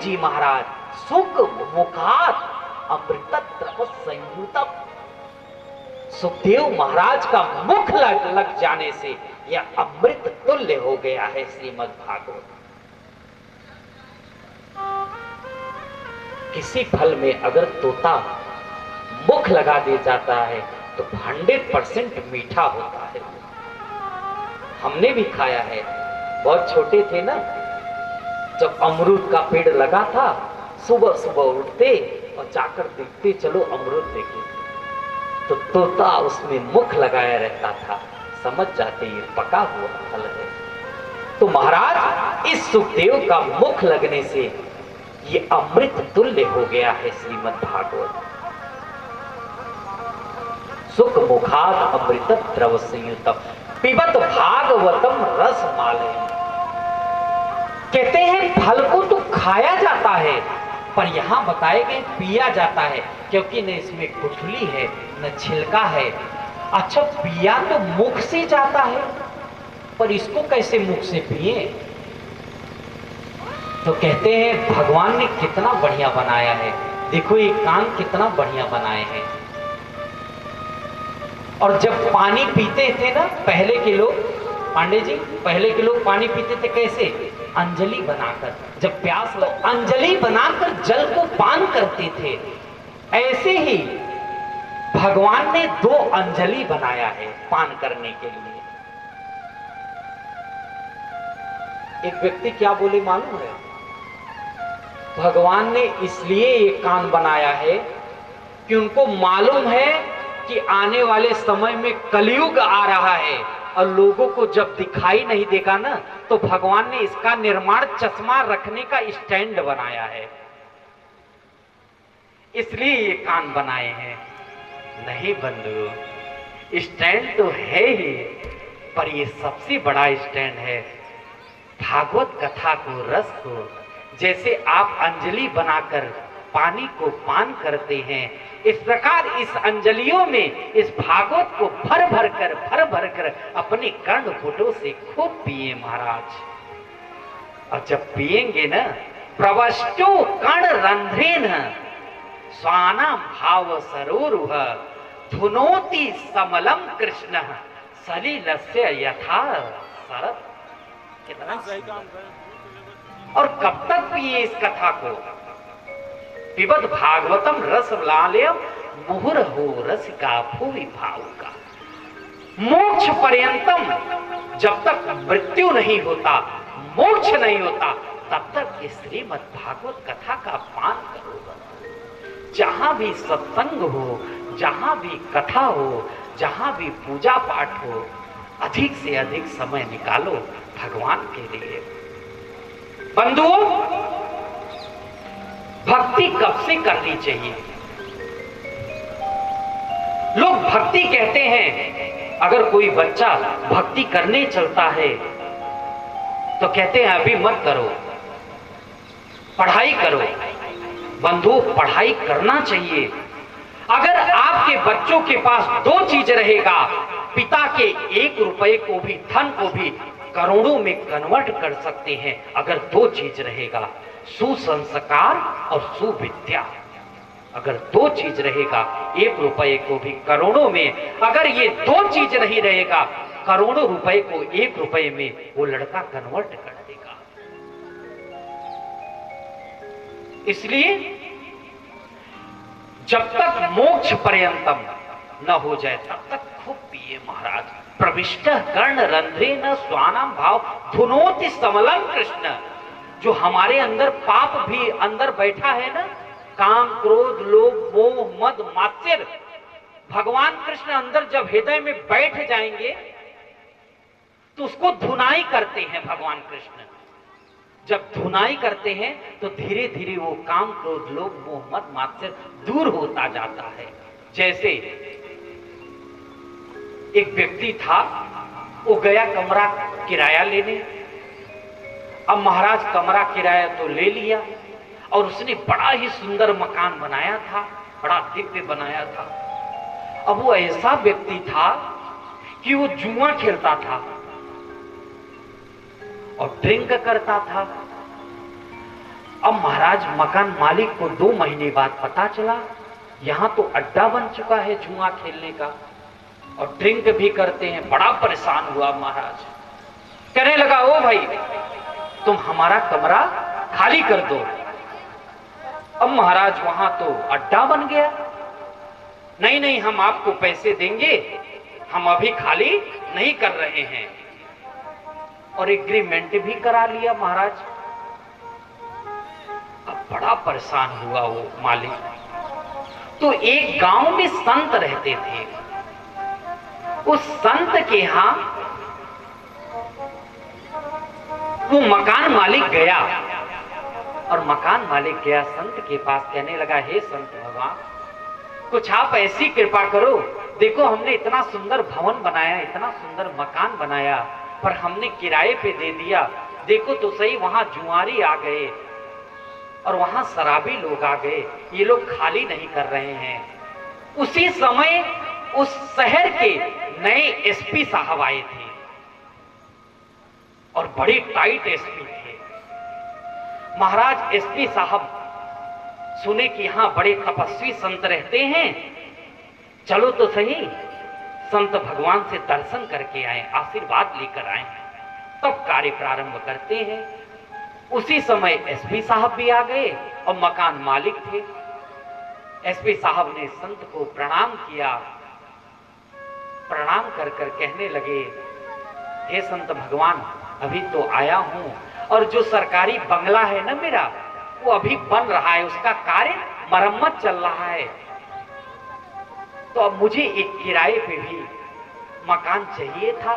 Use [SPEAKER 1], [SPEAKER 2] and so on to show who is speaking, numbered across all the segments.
[SPEAKER 1] जी महाराज, सुख मुखात अमृतद्रव संयुतम। सुखदेव महाराज का मुख लग जाने से यह अमृत तुल्य हो गया है श्रीमद् भागवत। किसी फल में अगर तोता मुख लगा दे जाता है तो 100% मीठा होता है। हमने भी खाया है, बहुत छोटे थे ना, जब अमरूद का पेड़ लगा था, सुबह सुबह उठते और जाकर देखते चलो अमरूद देखे, तो तोता उसमें मुख लगाया रहता था, समझ जाते ये पका हुआ फल है। तो महाराज इस सुखदेव का मुख लगने से ये अमृत तुल्य हो गया है श्रीमद् भागवत। सुख मुखाद अमृत द्रव संयुतम पिबत भागवतम रस मालयम। कहते हैं फल को तो खाया जाता है, पर यहां बताए गए पिया जाता है, क्योंकि न इसमें गुठली है न छिलका है। अच्छा, पिया तो मुख से जाता है, पर इसको कैसे मुख से पिए? तो कहते हैं भगवान ने कितना बढ़िया बनाया है। देखो ये कान कितना बढ़िया बनाए हैं। और जब पानी पीते थे ना पहले के लोग, पांडे जी, पहले के लोग पानी पीते थे कैसे? अंजलि बनाकर, जब प्यास लगे अंजलि बनाकर जल को पान करते थे। ऐसे ही भगवान ने 2 अंजलि बनाया है पान करने के लिए। एक व्यक्ति क्या बोले मालूम है? भगवान ने इसलिए ये कान बनाया है कि उनको मालूम है कि आने वाले समय में कलयुग आ रहा है, और लोगों को जब दिखाई नहीं देगा ना, तो भगवान ने इसका निर्माण चश्मा रखने का स्टैंड बनाया है, इसलिए ये कान बनाए हैं। नहीं बंधु, स्टैंड तो है ही, पर ये सबसे बड़ा स्टैंड है भागवत कथा को, रस को। जैसे आप अंजलि बनाकर पानी को पान करते हैं, इस प्रकार इस अंजलियों में इस भागवत को भर भर कर अपने कर्णपुटों से खूब पिए महाराज। और जब पिएंगे ना, प्रवष्टो कर्ण रंध्रेन स्वाना भाव सरोरुह धुनोति समलम कृष्ण सलिलस्य यथा शरत। कितना सही काम है। और कब तक पिए इस कथा को? पिबत भागवतम रस लालयम मुहुर्हो रसिका भुवि भावुका। मोक्ष पर्यंतम, जब तक मृत्यु नहीं होता, मोक्ष नहीं होता, तब तक इस श्रीमद् भागवत कथा का पान करो। जहां भी सत्संग हो, जहां भी कथा हो, जहां भी पूजा पाठ हो, अधिक से अधिक समय निकालो भगवान के लिए। बंधुओं, भक्ति कब से करनी चाहिए? लोग भक्ति कहते हैं, अगर कोई बच्चा भक्ति करने चलता है तो कहते हैं अभी मत करो, पढ़ाई करो। बंधु, पढ़ाई करना चाहिए। अगर आपके बच्चों के पास 2 चीज रहेगा, पिता के 1 रुपए को भी, धन को भी करोड़ों में कन्वर्ट कर सकते हैं। अगर 2 चीज रहेगा, सुसंस्कार और सुविद्या। अगर 2 चीज रहेगा, 1 रुपए को भी करोड़ों में, अगर ये 2 चीज नहीं रहेगा, करोड़ों रुपए को 1 रुपए में वो लड़का कन्वर्ट कर देगा। इसलिए जब तक मोक्ष पर्यंतम न हो जाए तब तक खूब पिए महाराज। प्रविष्ट कर्ण रंध्रे न स्वानम भाव धुनोति समलम कृष्ण। जो हमारे अंदर पाप भी अंदर बैठा है ना, काम क्रोध लोभ मोह मद मात्सर्य, भगवान कृष्ण अंदर जब हृदय में बैठ जाएंगे तो उसको धुनाई करते हैं। भगवान कृष्ण जब धुनाई करते हैं तो धीरे धीरे वो काम क्रोध लोभ मोह मद मात्सर्य दूर होता जाता है। जैसे एक व्यक्ति था, वो गया कमरा किराया लेने। अब महाराज कमरा किराया तो ले लिया, और उसने बड़ा ही सुंदर मकान बनाया था, बड़ा दिव्य बनाया था। अब वो ऐसा व्यक्ति था कि वो जुआ खेलता था और ड्रिंक करता था, अब महाराज मकान मालिक को 2 महीने बाद पता चला यहाँ तो अड्डा बन चुका है जुआ खेलने का और ड्रिंक भी करते हैं। बड़ा परेशान हुआ महाराज, कहने लगा ओ भाई तुम हमारा कमरा खाली कर दो। अब महाराज वहां तो अड्डा बन गया। नहीं नहीं, हम आपको पैसे देंगे, हम अभी खाली नहीं कर रहे हैं। और एग्रीमेंट भी करा लिया महाराज। अब बड़ा परेशान हुआ वो मालिक। तो एक गांव में संत रहते थे। उस संत के यहां वो मकान मालिक गया और मकान मालिक गया संत के पास, कहने लगा हे संत भगवान, कुछ आप ऐसी कृपा करो, देखो हमने इतना सुंदर भवन बनाया, इतना सुंदर मकान बनाया, पर हमने किराए पे दे दिया। देखो तो सही, वहां जुआरी आ गए और वहां शराबी लोग आ गए, ये लोग खाली नहीं कर रहे हैं। उसी समय उस शहर के नए एसपी साहब आए थे और बड़े टाइट एसपी थे। महाराज एसपी साहब सुने कि यहां बड़े तपस्वी संत रहते हैं, चलो तो सही संत भगवान से दर्शन करके आए, आशीर्वाद लेकर आए, तब कार्य प्रारंभ करते हैं। उसी समय एसपी साहब भी आ गए और मकान मालिक थे। एसपी साहब ने संत को प्रणाम किया, प्रणाम कर कर कहने लगे हे संत भगवान, अभी तो आया हूं और जो सरकारी बंगला है ना मेरा, वो अभी बन रहा है, उसका कार्य मरम्मत चल रहा है, तो अब मुझे एक किराए पे भी मकान चाहिए था।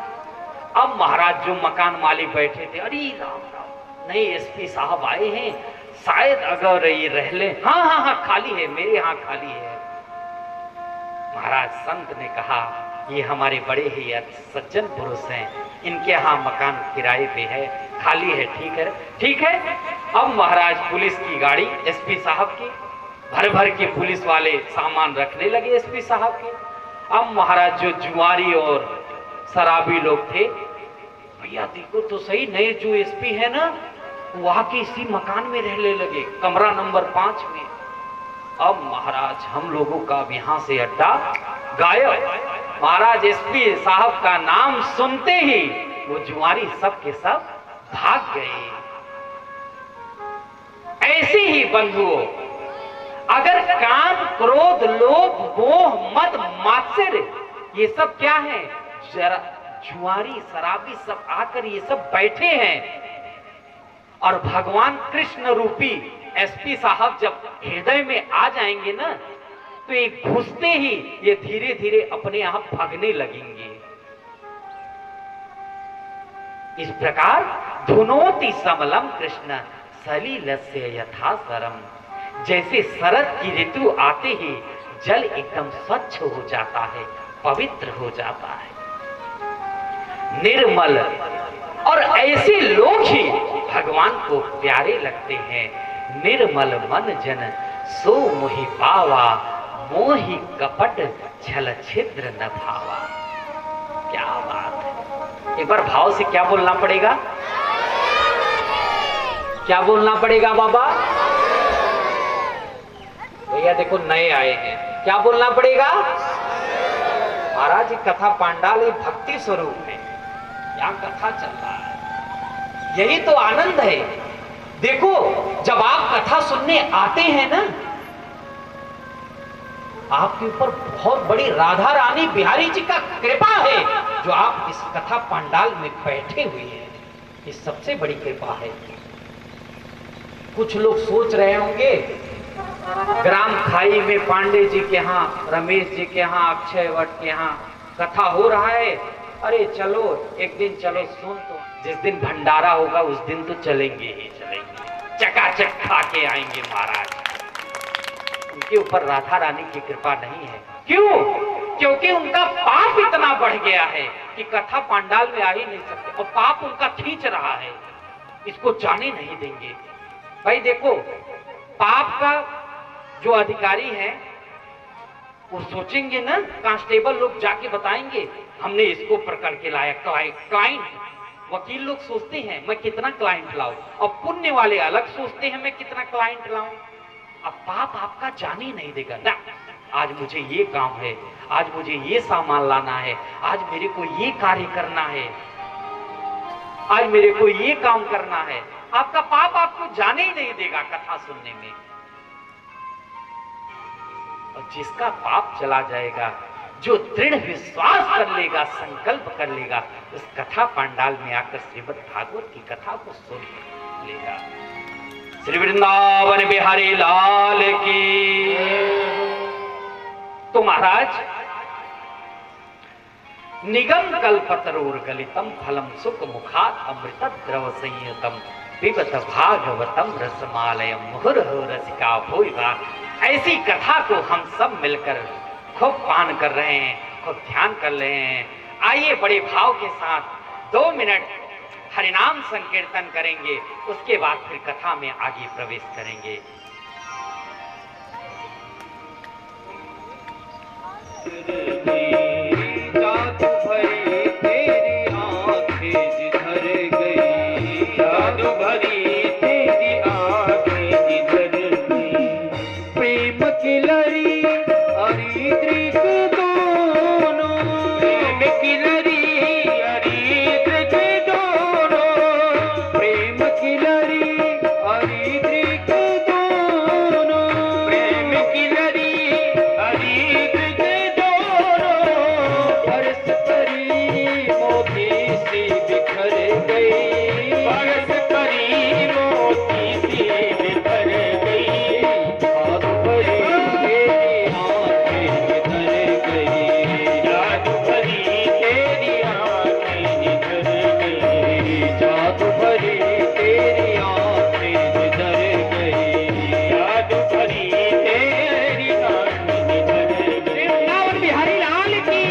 [SPEAKER 1] अब महाराज जो मकान मालिक बैठे थे, अरे राम राम, नए एसपी साहब आए हैं, शायद अगर ये रह ले, हाँ हाँ हाँ खाली है, मेरे यहाँ खाली है। महाराज संत ने कहा ये हमारे बड़े ही सज्जन पुरुष हैं, इनके यहाँ मकान किराए पे है, खाली है, ठीक है ठीक है। अब महाराज पुलिस की गाड़ी एसपी साहब की, भर भर के पुलिस वाले सामान रखने लगे एसपी साहब के। अब महाराज जो जुआरी और शराबी लोग थे, भैया देखो तो सही, नए जो एसपी है ना वहां के इसी मकान में रहने लगे, कमरा नंबर 5 में। अब महाराज हम लोगों का अब यहां से अड्डा गायब। महाराज एसपी साहब का नाम सुनते ही वो जुआरी सब के सब भाग गए। ऐसे ही बंधुओं, अगर काम, क्रोध, लोभ, मोह, मद, मात्सर्य, ये सब क्या है, जरा जुआरी शराबी सब आकर ये सब बैठे हैं, और भगवान कृष्ण रूपी एसपी साहब जब हृदय में आ जाएंगे ना, तो ये घुसते ही ये धीरे धीरे अपने आप भागने लगेंगे। इस प्रकार धुनोति समलम कृष्ण सलिलस्य यथा सरम, जैसे शरद की ऋतु आते ही जल एकदम स्वच्छ हो जाता है, पवित्र हो जाता है, निर्मल, और ऐसे लोग ही भगवान को प्यारे लगते हैं। निर्मल मन जन सो मोहि पावा, मोहि कपट छल छिद्र न भावा। क्या बात है, एक बार भाव से क्या बोलना पड़ेगा, क्या बोलना पड़ेगा बाबा? भैया देखो नए आए हैं, क्या बोलना पड़ेगा? महाराज कथा पांडाल ये भक्ति स्वरूप है, यहाँ कथा चल रहा है, यही तो आनंद है। देखो जब आप कथा सुनने आते हैं ना, आपके ऊपर बहुत बड़ी राधा रानी बिहारी जी का कृपा है, जो आप इस कथा पांडाल में बैठे हुए हैं, ये सबसे बड़ी कृपा है। कुछ लोग सोच रहे होंगे ग्राम खाई में पांडे जी के यहाँ, रमेश जी के यहाँ, अक्षय वट के यहाँ कथा हो रहा है, अरे चलो एक दिन चलो सुन, तो जिस दिन भंडारा होगा उस दिन तो चलेंगे ही चलेंगे, चकाचक खा के आएंगे महाराज। उनके ऊपर राधा रानी की कृपा नहीं है। क्यों? क्योंकि उनका पाप इतना बढ़ गया है कि कथा पांडाल में आ ही नहीं सकते, और पाप उनका खींच रहा है, इसको जाने नहीं देंगे। भाई देखो, पाप का जो अधिकारी है वो सोचेंगे ना, कांस्टेबल लोग जाके बताएंगे हमने इसको पकड़ के लाया, क्लाइंट वकील लोग सोचते हैं मैं कितना क्लाइंट लाऊं, और पुण्य वाले अलग सोचते हैं मैं कितना क्लाइंट लाऊं। अब पाप आपका जान ही नहीं देगा ना। आज मुझे ये काम है, आज मुझे ये सामान लाना है, आज मेरे को ये कार्य करना है, आज मेरे को ये काम करना है। आपका पाप आपको जाने ही नहीं देगा कथा सुनने में। और जिसका पाप चला जाएगा, जो दृढ़ विश्वास कर लेगा, संकल्प कर लेगा, उस कथा पंडाल में आकर श्रीमद् भागवत की कथा को सुन लेगा। श्री वृंदावन बिहारी लाल की। तो महाराज, निगम कल्पतरोर गलितम फलम सुख मुखात अमृत द्रव संयुतम पिबत भागवतम रसमालयम मुहुर्हु रसिका भोइवा। ऐसी कथा को हम सब मिलकर खूब पान कर रहे हैं, खूब ध्यान कर रहे हैं। आइए बड़े भाव के साथ 2 मिनट हरिनाम संकीर्तन करेंगे, उसके बाद फिर कथा में आगे प्रवेश करेंगे।
[SPEAKER 2] जादू भरी तेरी आंखें जिधर गई, जादू भरी तेरी आंखें जिधर गई, प्रेम की लरी हरी दृक दोनों, प्रेम की लरी हरी दृक दोनों, प्रेम की लरी हरी दृक दोनों, प्रेम की लरी हरी दृक दोनों, बरस परी मोती सी बिखर गई, बरस परी मोती सी बिखर गई, जादू भरी तेरी आंखें जिधर गई, जादू भरी तेरी आंखें जिधर गई, जादू भरी तेरी आंखें जिधर गई, जादू भरी तेरी आंखें जिधर गई। वृंदावन बिहारी लाल की।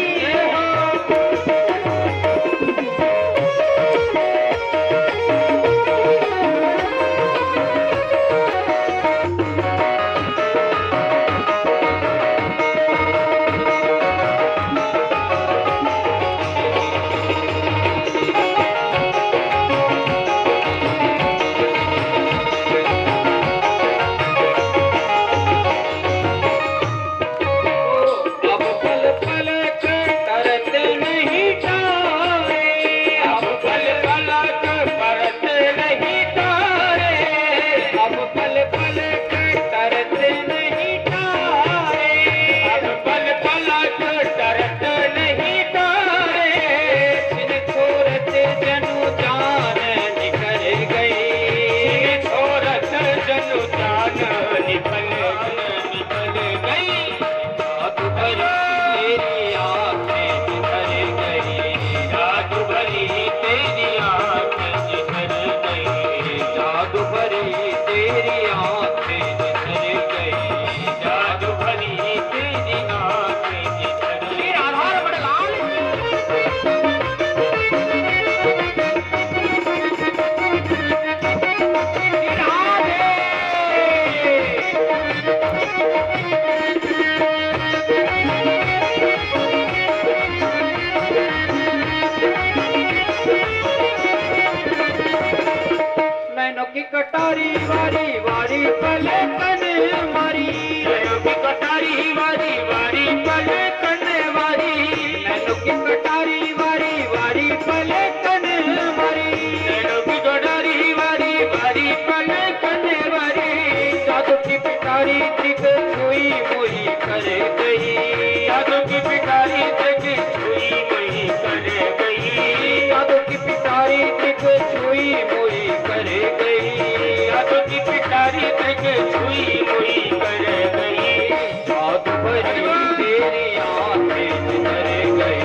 [SPEAKER 2] अब पल पल करत नहीं तारे, अब पल पल करत नहीं तारे, अब पल पल करत नहीं तारे, अब पल पल करत नहीं तारे, सिर छोड़त जनु जान निकल गई, सिर छोड़त जनु जान निकल गई, जादू भरी तेरी आंखें जिधर गई, जादू भरी तेरी आंखें जिधर गई, जादू भरी तेरी आंखें जिधर गई, जादू भरी तेरी आंखें जिधर गई। आधार बड़े लाल नैनों की कटारी वारी वारी पले कन मारी, नैनों की कटारी वारी वारी पले कन मारी, नैनों की कटारी वारी वारी पले कन मारी, नैनों की कटारी वारी वारी पले कन मारी, जादू की पिटारी दिख छुई मुई कर गई, जादू की पिटारी दिख छुई मुई कर गई, जादू की पिटारी दिख छुई मुई कर गई, जादू की पिटारी दिख छुई मुई कर गई, जादू भरी तेरी आंखें जिधर गई,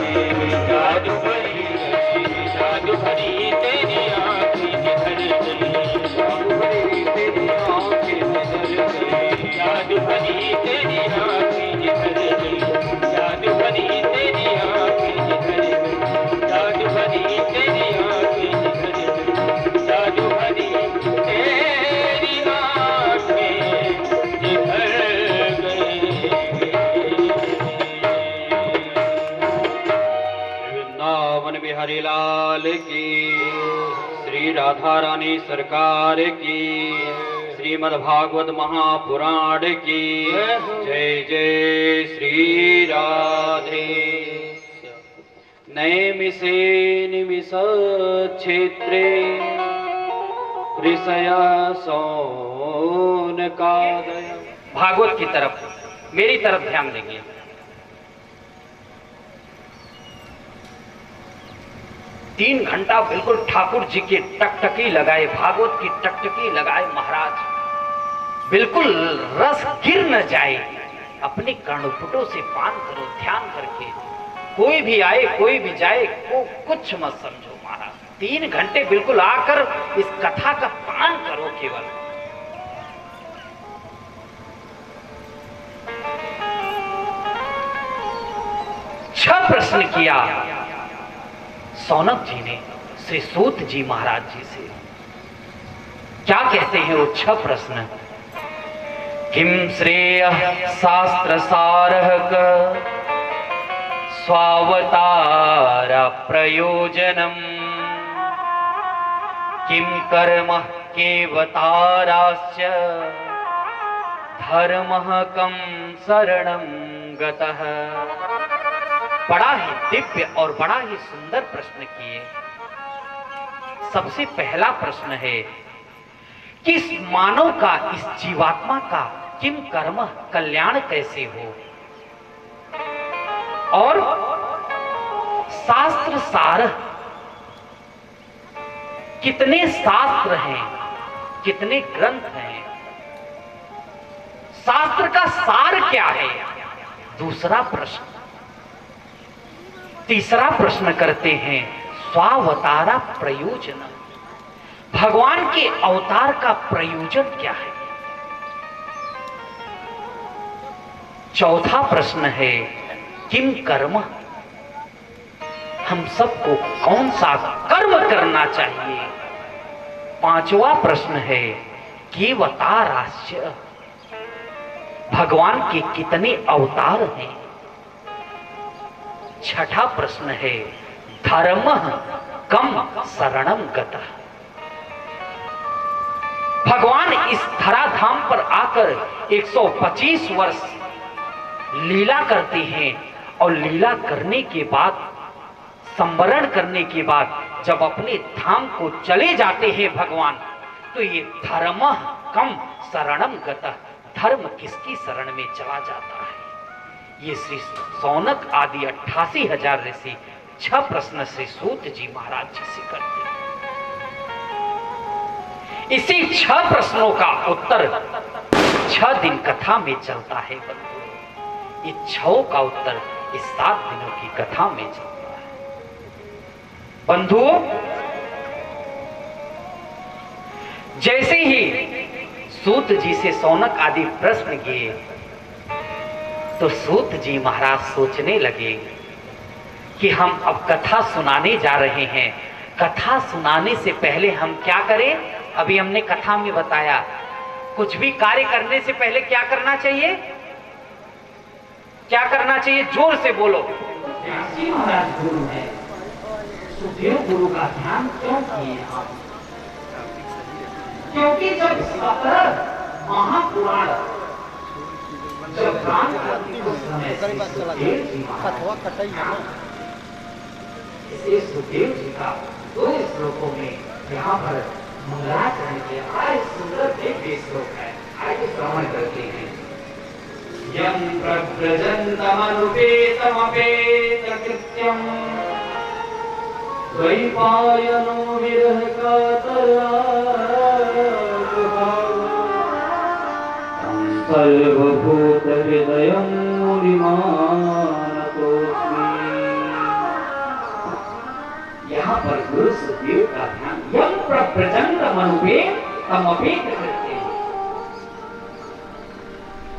[SPEAKER 2] जादू भरी तेरी आंखें जिधर गई, जादू भरी तेरी आंखें जिधर गई, जादू भरी तेरी आंखें जिधर गई, जादू भरी तेरी आंखें जिधर गई, जादू भरी तेरी आंखें जिधर गई, जादू भरी तेरी आंखें जिधर गई। वृंदावन बिहारी लाल की। श्री राधा रानी सरकार की, श्रीमद् भागवत महापुराण की जय जय श्री राधे। नैमिषे निमिष क्षेत्रे ऋषया सौनकादय।
[SPEAKER 1] भागवत की तरफ, मेरी तरफ ध्यान देंगे। तीन घंटा बिल्कुल ठाकुर जी की टकटकी लगाए, भागवत की टकटकी लगाए महाराज, बिल्कुल रस गिर न जाए। अपने कर्णपुटों से पान करो ध्यान करके। कोई भी आए कोई भी जाए कुछ मत समझो महाराज। 3 घंटे बिल्कुल आकर इस कथा का पान करो केवल। छह प्रश्न किया सौनक जी ने श्री सूत जी महाराज जी से। क्या कहते हैं वो 6 प्रश्न? किम श्रेय शास्त्र सारः स्वावतार प्रयोजनम, किम कर्म केवताराश्च धर्मः कम शरणं गतः। बड़ा ही दिव्य और बड़ा ही सुंदर प्रश्न किए। सबसे पहला प्रश्न है कि इस मानव का, इस जीवात्मा का किम कर्म, कल्याण कैसे हो, और शास्त्र सार, कितने शास्त्र हैं, कितने ग्रंथ हैं, शास्त्र का सार क्या है। दूसरा प्रश्न। तीसरा प्रश्न करते हैं स्वावतारा प्रयोजन, भगवान के अवतार का प्रयोजन क्या है। चौथा प्रश्न है किम कर्म, हम सबको कौन सा कर्म करना चाहिए। पांचवा प्रश्न है केवताराश्च, भगवान के कितने अवतार हैं। छठा प्रश्न है धर्म कम शरणम गतः, भगवान इस धराधाम पर आकर 125 वर्ष लीला करते हैं, और लीला करने के बाद, संवरण करने के बाद जब अपने धाम को चले जाते हैं भगवान, तो ये धर्म कम शरणम गतः, धर्म किसकी शरण में चला जाता है। ये श्री सौनक आदि 88,000 ऋषि 6 प्रश्न श्री सूत जी महाराज जी से करते हैं। इसी 6 प्रश्नों का उत्तर 6 दिन कथा में चलता है बंधु। ये 6 का उत्तर इस 7 दिनों की कथा में चलता है बंधु। जैसे ही सूत जी से सौनक आदि प्रश्न किए, तो सूत जी महाराज सोचने लगे कि हम अब कथा सुनाने जा रहे हैं। कथा सुनाने से पहले हम क्या करें। अभी हमने कथा में बताया कुछ भी कार्य करने से पहले क्या करना चाहिए, क्या करना चाहिए, जोर से बोलो। महाराज गुरु है, सुखदेव गुरु का ध्यान क्यों किए आप? क्योंकि जब 17 महापुराण जब गान करती उस समय सुखदेव जी का 2 श्लोकों में यहाँ पर मंगलाचरण के आए सुंदर दिव्य श्लोक है। आइए श्रवण करते हैं। यं प्रव्रजन्तमनुपेतमपेतकृत्यं द्वैपायनो विरह कातरागभावं सर्वभूतहृदयं मुनिमानतोऽस्मि। यहाँ पर गुरु सुखदेव का ध्यान यं प्रव्रजन्तमनुपेतमपेतकृत्यं।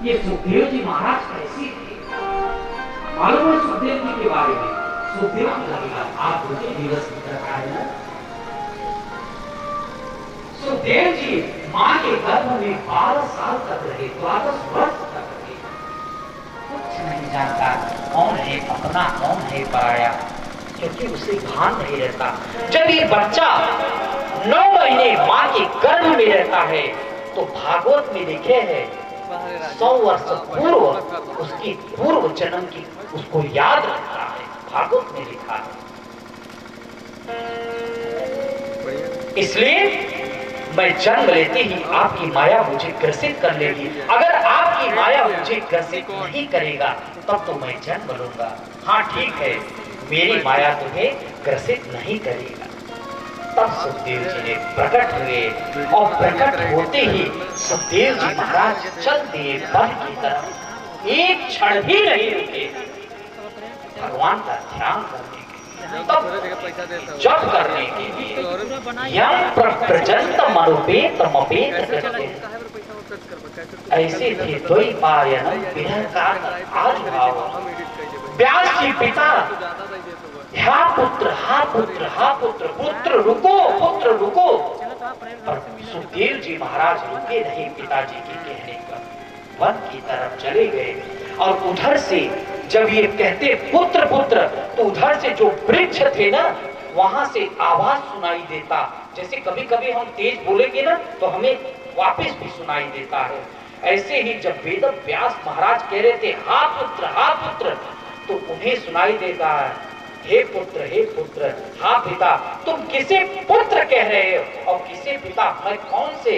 [SPEAKER 1] ये सुखदेव जी महाराज कैसे थे मालूम है? सुखदेव जी के बारे में सुखदेव लगेगा आप मुझे दिवस बताया। सुखदेव जी मां के गर्भ में 12 साल तक रहे, 12 वर्ष तक रहे। कुछ नहीं जानता कौन है अपना कौन है पराया, क्योंकि उसे भान नहीं रहता। जब ये बच्चा 9 महीने मां के गर्भ में रहता है, तो भागवत में लिखे है 100 वर्ष पूर्व उसकी पूर्व जन्म की उसको याद रखता है, भागवत में लिखा है। इसलिए मैं जन्म लेते ही आपकी माया मुझे ग्रसित कर लेगी। अगर आपकी माया मुझे ग्रसित नहीं करेगा तब तो मैं जन्म लूंगा। हाँ ठीक है, मेरी माया तुम्हें ग्रसित नहीं करेगा। तब सुखदेव जी ने प्रकट हुए और प्रकट होते ही सुखदेव जी महाराज चल दिए वन की तरफ, एक क्षण भी नहीं रुके भगवान का ध्यान करने के, तब जप करने के लिए यम प्रजंत मनुपेत मपेत करते। ऐसे थे द्वैपायन विरह का आजुभाव। व्यास जी पिता हा पुत्र हा पुत्र हा पुत्र, पुत्र रुको पुत्र रुको। और सुखदेव जी महाराज रुके नहीं पिताजी के कहने पर, वन की तरफ चले गए। और उधर से जब ये कहते पुत्र पुत्र, तो उधर से जो वृक्ष थे ना, वहां से आवाज सुनाई देता। जैसे कभी कभी हम तेज बोलेंगे ना तो हमें वापस भी सुनाई देता है। ऐसे ही जब वेद व्यास महाराज कह रहे थे हा पुत्र, तो उन्हें सुनाई देता है हे पुत्र, हाँ पिता, तुम किसे पुत्र कह रहे हो और किसे पिता? मैं कौन से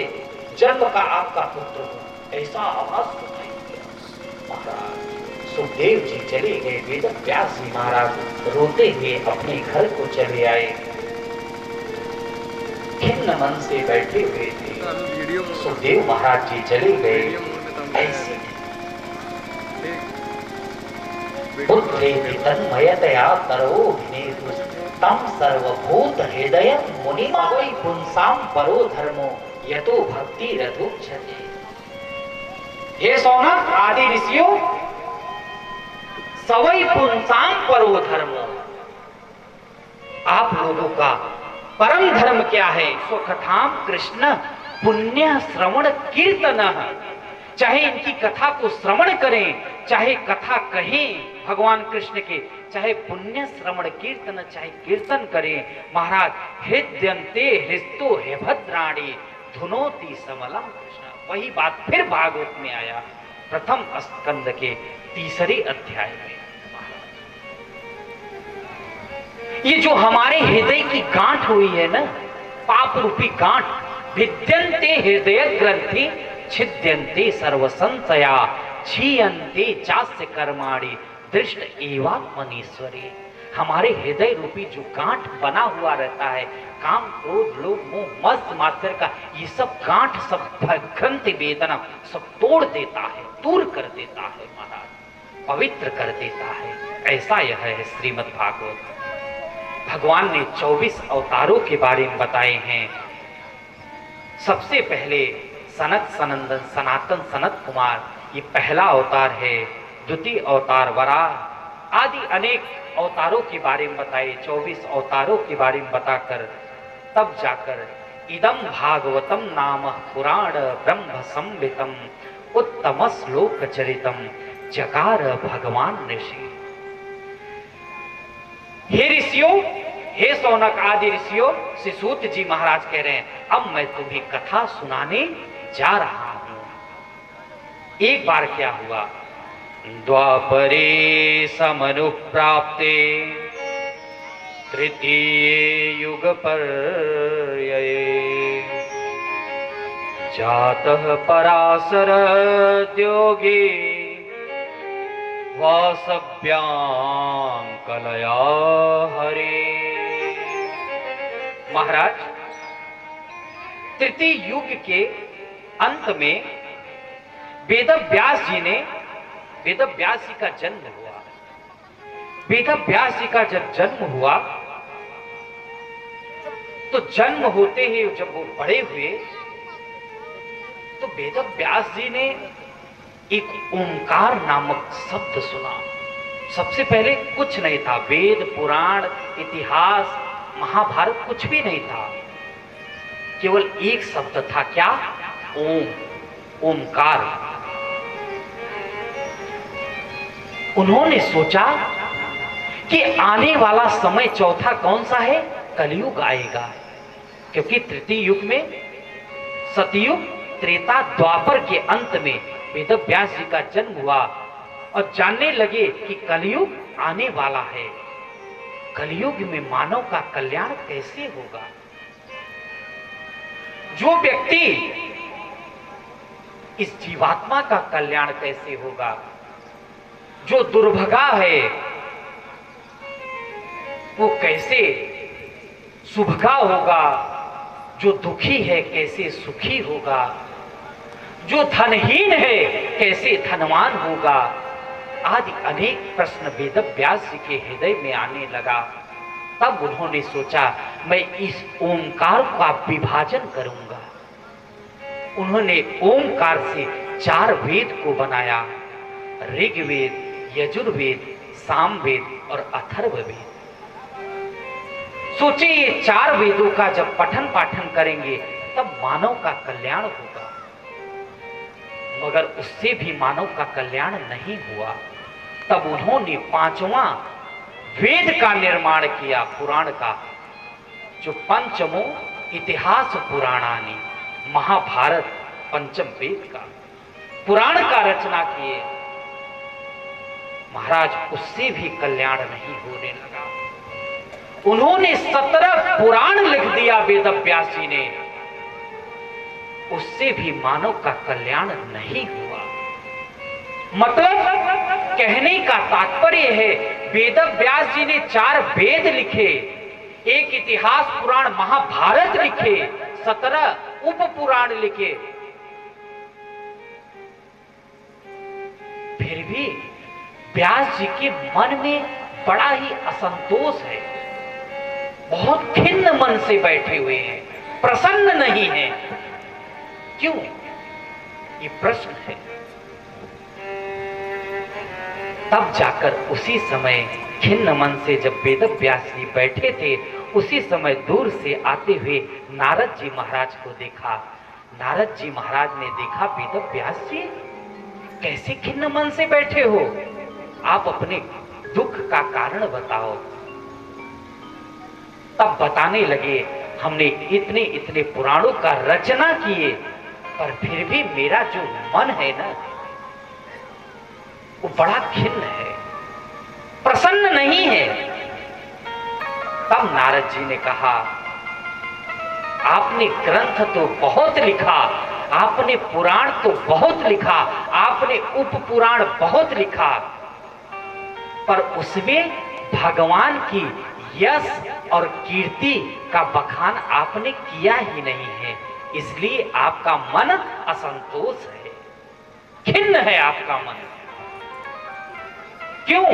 [SPEAKER 1] जन्म का आपका पुत्र हूँ? ऐसा आवाज सुनाई दिया। महाराज सुखदेव जी चले गए, वेद व्यास जी महाराज रोते हुए अपने घर को चले आए। खिन्न मन से बैठे हुए थे। सुखदेव महाराज जी चले गए। ऐसे पुत्रेति तन्मयतया तरोभिनेतु तम सर्वभूत हृदय मुनिमावै पुंसाम परो धर्मो यतो भक्ति रथुक्षते। हे सौनक आदि ऋषियों, सवै पुंसाम परो धर्मो, आप लोगों का परम धर्म क्या है? स्वकथाम कृष्ण पुण्य श्रवण कीर्तन। चाहे इनकी कथा को श्रवण करें, चाहे कथा कहें भगवान कृष्ण के, चाहे पुण्य श्रवण कीर्तन, चाहे कीर्तन करें। महाराज हृदयंते हृस्तो हे भद्राणी धुनोति समलम कृष्ण। वही बात फिर भागवत में आया, प्रथम स्कंद के 3 अध्याय में। ये जो हमारे हृदय की गांठ हुई है ना, पाप रूपी गांठ, भिद्यंते हृदय ग्रंथि छिद्यन्ते सर्व संशया क्षीयन्ते चास्य कर्माणि दृष्ट एवात्मनीश्वरी। हमारे हृदय रूपी जो गांठ बना हुआ रहता है, काम क्रोध लोभ मोह मस्त मात्सर्य का, ये सब गांठ, सब ग्रंथि वेदना सब तोड़ देता है, दूर कर देता है महाराज, पवित्र कर देता है। ऐसा यह है श्रीमद् भागवत। भगवान ने 24 अवतारों के बारे में बताए हैं। सबसे पहले सनत सनंदन सनातन सनत कुमार, ये पहला अवतार है। द्वितीय अवतार वराह आदि अनेक अवतारों के बारे में बताए। 24 अवतारों के बारे में बताकर तब जाकर इदम भागवतम नाम पुराण ब्रह्म संवितम उत्तम श्लोक चरितम जकार भगवान ऋषि। हे ऋषियों, हे सौनक आदि ऋषियों, श्री सूत जी महाराज कह रहे हैं अब मैं तुम्हें कथा सुनाने जा रहा हूं। एक बार क्या हुआ, द्वापरे समनुप्राप्ते तृतीये युग पर्यये जातः पराशर द्योगे वासव्यां कलया हरे। महाराज तृतीय युग के अंत में वेद व्यास जी का जन्म हुआ। वेद व्यास जी का जब जन्म हुआ तो जन्म होते ही जब वो बड़े हुए तो वेद व्यास जी ने एक ओंकार नामक शब्द सुना। सबसे पहले कुछ नहीं था, वेद पुराण इतिहास महाभारत कुछ भी नहीं था, केवल एक शब्द था, क्या? ओम, ओंकार। उन्होंने सोचा कि आने वाला समय चौथा कौन सा है? कलयुग आएगा। क्योंकि तृतीय युग में सतयुग, त्रेता, द्वापर के अंत में वेद व्यास जी का जन्म हुआ और जानने लगे कि कलयुग आने वाला है। कलयुग में मानव का कल्याण कैसे होगा। जो व्यक्ति इस जीवात्मा का कल्याण कैसे होगा, जो दुर्भगा है वो कैसे सुभगा होगा, जो दुखी है कैसे सुखी होगा, जो धनहीन है कैसे धनवान होगा, आदि अनेक प्रश्न वेद व्यास जी के हृदय में आने लगा। तब उन्होंने सोचा मैं इस ओंकार का विभाजन करूंगा। उन्होंने ओंकार से 4 वेद को बनाया, ऋग्वेद, यजुर्वेद, सामवेद और अथर्ववेद। सोचिए ये 4 वेदों का जब पठन पाठन करेंगे तब मानव का कल्याण होगा, मगर उससे भी मानव का कल्याण नहीं हुआ। तब उन्होंने 5वां वेद का निर्माण किया, पुराण का, जो पंचमो इतिहास पुराणानी, महाभारत पंचम वेद का पुराण का रचना किए। महाराज उससे भी कल्याण नहीं होने लगा। उन्होंने 17 पुराण लिख दिया वेद व्यास जी ने, उससे भी मानव का कल्याण नहीं हुआ। मतलब कहने का तात्पर्य है वेद व्यास जी ने 4 वेद लिखे, एक इतिहास पुराण महाभारत लिखे, 17 उप पुराण लिखे, फिर भी व्यास जी के मन में बड़ा ही असंतोष है। बहुत खिन्न मन से बैठे हुए हैं, प्रसन्न नहीं है। क्यों? ये प्रश्न है। तब जाकर उसी समय खिन्न मन से जब वेद व्यास जी बैठे थे, उसी समय दूर से आते हुए नारद जी महाराज को देखा। नारद जी महाराज ने देखा वेद व्यास जी कैसे खिन्न मन से बैठे हो, आप अपने दुख का कारण बताओ। तब बताने लगे हमने इतने इतने पुराणों का रचना किए, पर फिर भी मेरा जो मन है ना वो बड़ा खिन्न है, प्रसन्न नहीं है। तब नारद जी ने कहा आपने ग्रंथ तो बहुत लिखा, आपने पुराण तो बहुत लिखा, आपने उप पुराण बहुत लिखा, पर उसमें भगवान की यश और कीर्ति का बखान आपने किया ही नहीं है, इसलिए आपका मन असंतोष है, खिन्न है आपका मन। क्यों?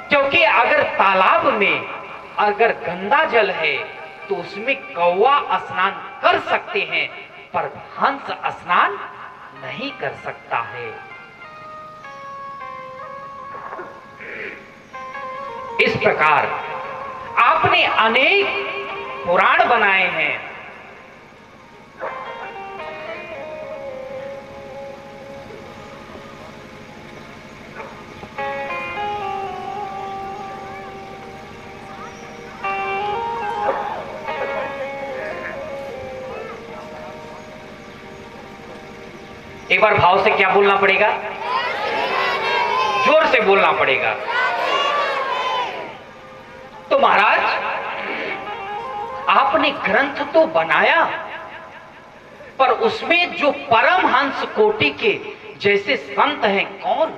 [SPEAKER 1] क्योंकि अगर तालाब में अगर गंदा जल है तो उसमें कौवा स्नान कर सकते हैं, पर हंस स्नान नहीं कर सकता है। इस प्रकार आपने अनेक पुराण बनाए हैं, एक बार भाव से क्या बोलना पड़ेगा? जोर से बोलना पड़ेगा। तो महाराज आपने ग्रंथ तो बनाया, पर उसमें जो परमहंस कोटि के जैसे संत हैं, कौन?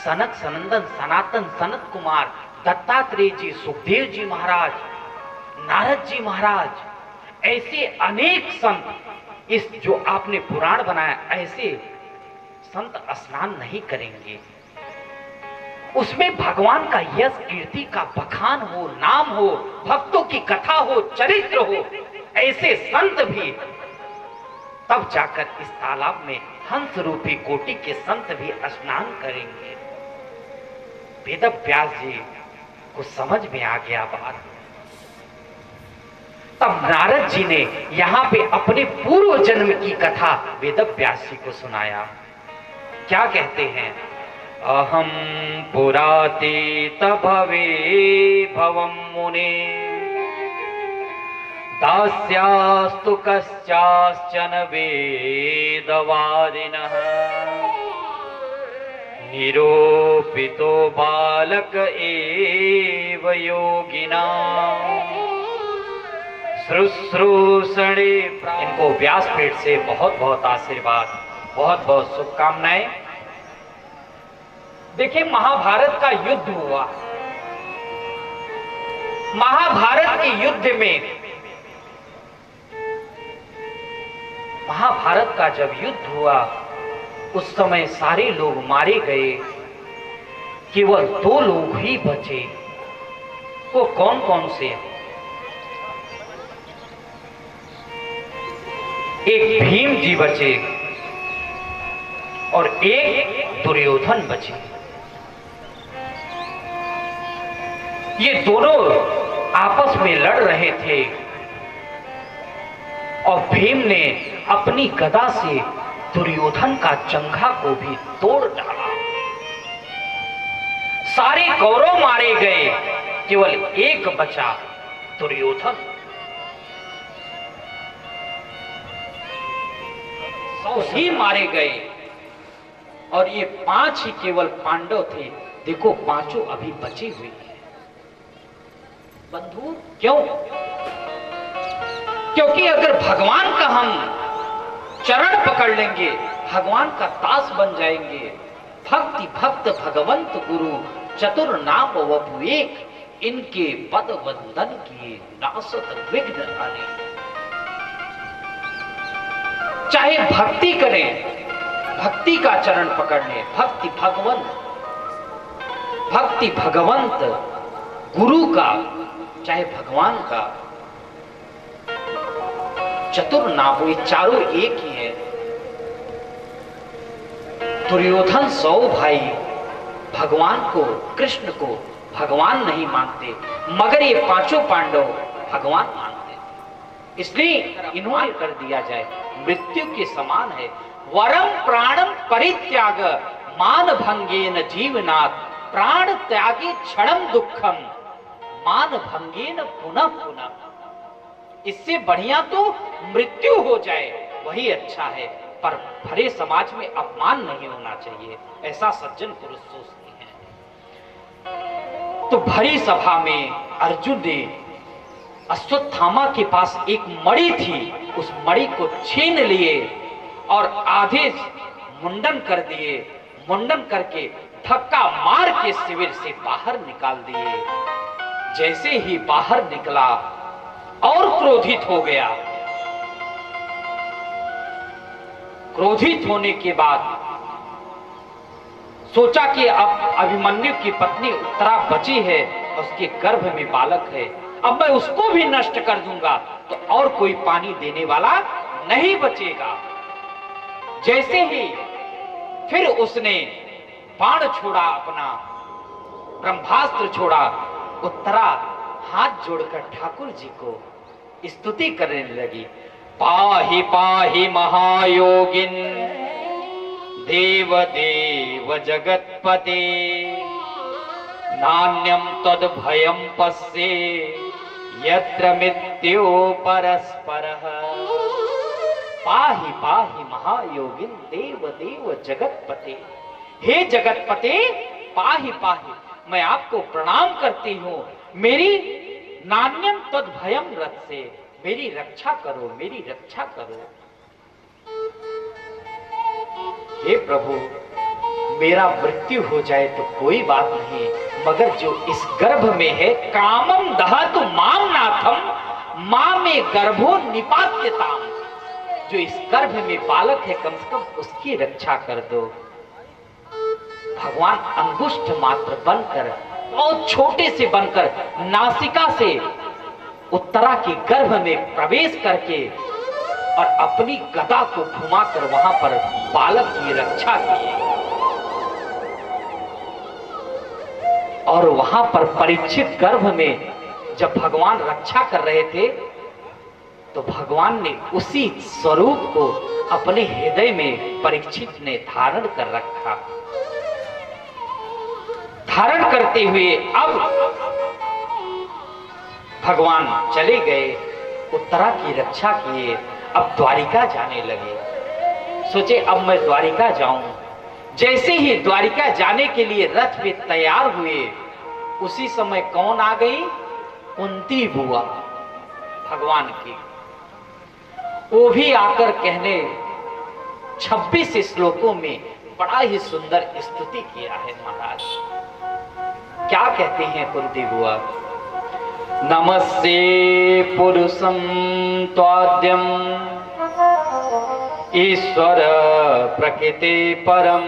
[SPEAKER 1] सनक सनंदन सनातन सनत कुमार, दत्तात्रेय जी, सुखदेव जी महाराज, नारद जी महाराज, ऐसे अनेक संत, इस जो आपने पुराण बनाया ऐसे संत स्नान नहीं करेंगे। उसमें भगवान का यश कीर्ति का बखान हो, नाम हो, भक्तों की कथा हो, चरित्र हो, ऐसे संत भी तब जाकर इस तालाब में हंस रूपी कोटि के संत भी स्नान करेंगे। वेद व्यास जी को समझ में आ गया बात। तब नारद जी ने यहां पे अपने पूर्व जन्म की कथा वेद व्यास जी को सुनाया। क्या कहते हैं? अहम पुरातीत भवे भवम मुने दास्यास्तु कश्चाश्चन वेदवादिनः निरूपितो बालक एव योगिनां शुश्रूषणे। इनको व्यासपीठ से बहुत बहुत आशीर्वाद, बहुत बहुत शुभकामनाएं। देखिए, महाभारत का युद्ध हुआ। महाभारत के युद्ध में, महाभारत का जब युद्ध हुआ उस समय सारे लोग मारे गए, केवल 2 लोग ही बचे। वो कौन कौन से? एक भीम जी बचे और एक दुर्योधन बचे। ये दोनों आपस में लड़ रहे थे और भीम ने अपनी गदा से दुर्योधन का जंघा को भी तोड़ डाला। सारे कौरव मारे गए, केवल एक बचा, दुर्योधन। 100 ही मारे गए और ये 5 ही केवल पांडव थे। देखो, 5 अभी बचे हुए हैं। बंधु, क्यों? क्योंकि अगर भगवान का हम चरण पकड़ लेंगे, भगवान का दास बन जाएंगे। भक्ति भक्त भगवंत गुरु चतुर नाम वपु एक, इनके पद वंदन किए नासत विघ्न आने। चाहे भक्ति करें, भक्ति का चरण पकड़ लें, भक्ति भगवंत गुरु का, चाहे भगवान का, चतुर नाम, ये चारों एक ही है। दुर्योधन 100 भाई भगवान को, कृष्ण को भगवान नहीं मानते, मगर ये 5 पांडव भगवान मानते। इसलिए इन्होंने कर दिया जाए, मृत्यु के समान है। वरम प्राणम परित्याग मान भंगेन जीवनात्, प्राण त्यागे क्षणम दुखम मान भंगेन पुनः पुनः। इससे बढ़िया तो मृत्यु हो जाए, वही अच्छा है, पर भरे समाज में अपमान नहीं होना चाहिए, ऐसा सज्जन पुरुष सोचते हैं। तो भरी सभा में अर्जुन ने अश्वत्थामा के पास एक मणि थी, उस मणि को छीन लिए और आधे मुंडन कर दिए। मुंडन करके धक्का मार के शिविर से बाहर निकाल दिए। जैसे ही बाहर निकला और क्रोधित हो गया। क्रोधित होने के बाद सोचा कि अब अभिमन्यु की पत्नी उत्तरा बची है, उसके गर्भ में बालक है, अब मैं उसको भी नष्ट कर दूंगा तो और कोई पानी देने वाला नहीं बचेगा। जैसे ही फिर उसने बाण छोड़ा, अपना ब्रह्मास्त्र छोड़ा, उत्तरा हाथ जोड़कर ठाकुर जी को स्तुति करने लगी। पाहि पाहि महायोगिन देव देव जगत्पते, नान्यम तद भयम पश्ये यत्र मृत्यो परस्परः। पाहि पाहि महायोगिन देव देव जगत्पते, हे जगतपते पाहि पाहि, मैं आपको प्रणाम करती हूँ। मेरी नान्यम तद भयम रथ से, मेरी रक्षा करो, मेरी रक्षा करो। हे प्रभु, मेरा मृत्यु हो जाए तो कोई बात नहीं, मगर जो इस गर्भ में है, कामम दहतु माम नाथम मां में गर्भो निपात्यताम, जो इस गर्भ में बालक है, कम से कम उसकी रक्षा कर दो। भगवान अंगुष्ठ मात्र बनकर, बहुत छोटे से बनकर, नासिका से उत्तरा के गर्भ में प्रवेश करके और अपनी गदा को घुमाकर वहां पर बालक की रक्षा की। और वहां पर परीक्षित गर्भ में जब भगवान रक्षा कर रहे थे तो भगवान ने उसी स्वरूप को अपने हृदय में परीक्षित ने धारण कर रखा। धारण करते हुए अब भगवान चले गए उत्तरा की रक्षा किए, अब द्वारिका जाने लगे। सोचे अब मैं द्वारिका जाऊं। जैसे ही द्वारिका जाने के लिए रथ पे तैयार हुए, उसी समय कौन आ गई? कुंती बुआ भगवान की। वो भी आकर कहने 26 श्लोकों में बड़ा ही सुंदर स्तुति किया है महाराज। क्या कहते हैं कुंती बुआ? नमस्ते पुरुषं त्वाद्यं ईश्वर प्रकृते परम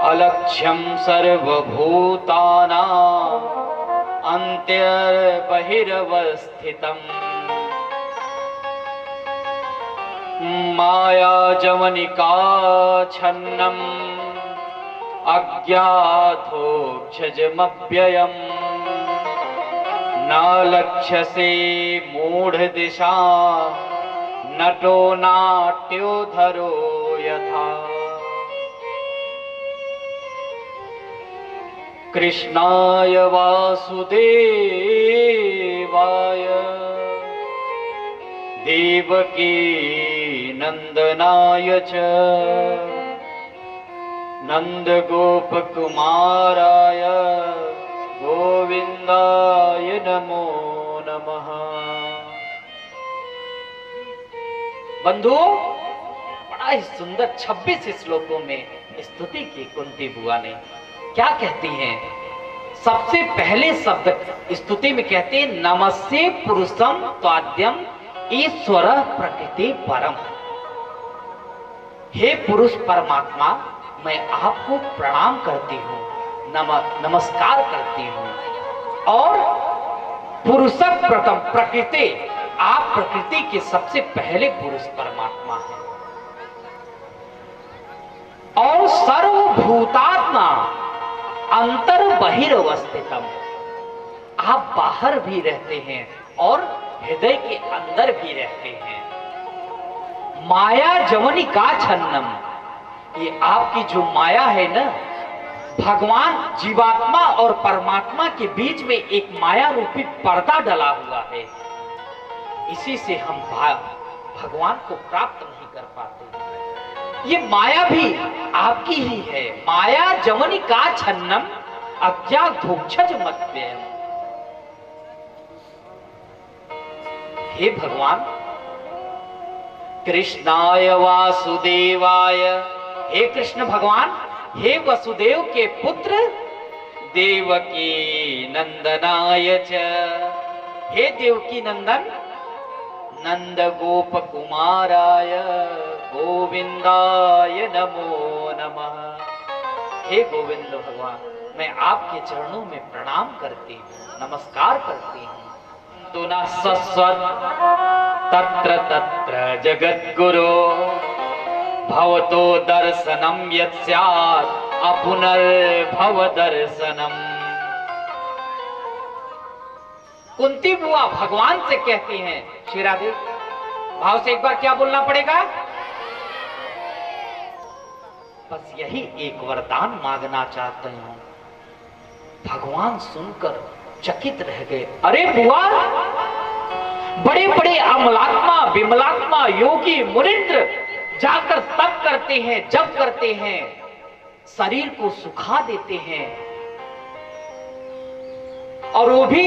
[SPEAKER 1] अलक्ष्यं सर्वभूतानां अंतर्बहिरवस्थितम् मायाजवनिकाच्छन्नम् अज्ञातोक्षजमव्ययम् न लक्ष्यसे मूढ़दिशा नटो नाट्योधरो यथा। कृष्णाय वासुदेवाय देवकी नंदनाय च नंदगोपकुमाराय गोविंदाय नमो नमः। बंधु, बड़ा ही सुंदर 26 श्लोकों में स्तुति की कुंती बुआ ने। क्या कहती हैं? सबसे पहले शब्द स्तुति में कहते हैं नमस्ते पुरुषम त्वाद्यम ईश्वर प्रकृति परम। हे पुरुष परमात्मा, मैं आपको प्रणाम करती हूँ, नमस्कार करती हूँ। और पुरुष प्रथम प्रकृति, आप प्रकृति के सबसे पहले पुरुष परमात्मा हैं। और सर्वभूतात्मा अंतर बहिर्वस्थितम, आप बाहर भी रहते हैं और हृदय के अंदर भी रहते हैं। माया जवनिका छन्नम, ये आपकी जो माया है ना, भगवान जीवात्मा और परमात्मा के बीच में एक माया रूपी पर्दा डला हुआ है। इसी से हम भगवान को प्राप्त नहीं कर पाते। ये माया भी आपकी ही है। माया जवनिका छन्नम अज्ञातोक्षज मत्व्ययम्। हे भगवान, कृष्णाय वासुदेवाय, हे कृष्ण भगवान, हे वसुदेव के पुत्र, देवकी नंदनाय च, हे देवकी नंदन, नंद गोप कुमाराय गोविंदाय नमो नमः। हे गोविंद भगवान, मैं आपके चरणों में प्रणाम करती हूँ, नमस्कार करती हूँ। तो न सस्वत तत्र तत्र जगद्गुरो भवतो दर्शनम यत्स्यात् अपुनर्भव दर्शनम। कुंती बुआ भगवान से कहती हैं, श्री राधे, भाव से एक बार क्या बोलना पड़ेगा? बस यही एक वरदान मांगना चाहते हूं। भगवान सुनकर चकित रह गए। अरे बुआ, बड़े बड़े अमलात्मा विमलात्मा योगी मुनिंद्र जाकर तप करते हैं, जप करते हैं, शरीर को सुखा देते हैं। और वो भी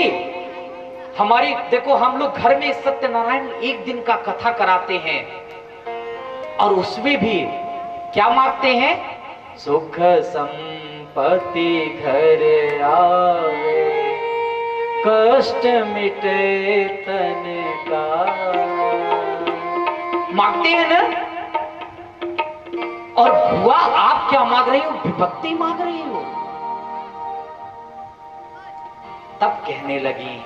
[SPEAKER 1] हमारी, देखो हम लोग घर में सत्यनारायण एक दिन का कथा कराते हैं और उसमें भी क्या मांगते हैं? सुख संपत्ति घर आवे, कष्ट मिटे तन का, मांगते हैं ना। और बुआ आप क्या मांग रही हो? विपत्ति मांग रही हो। तब कहने लगी,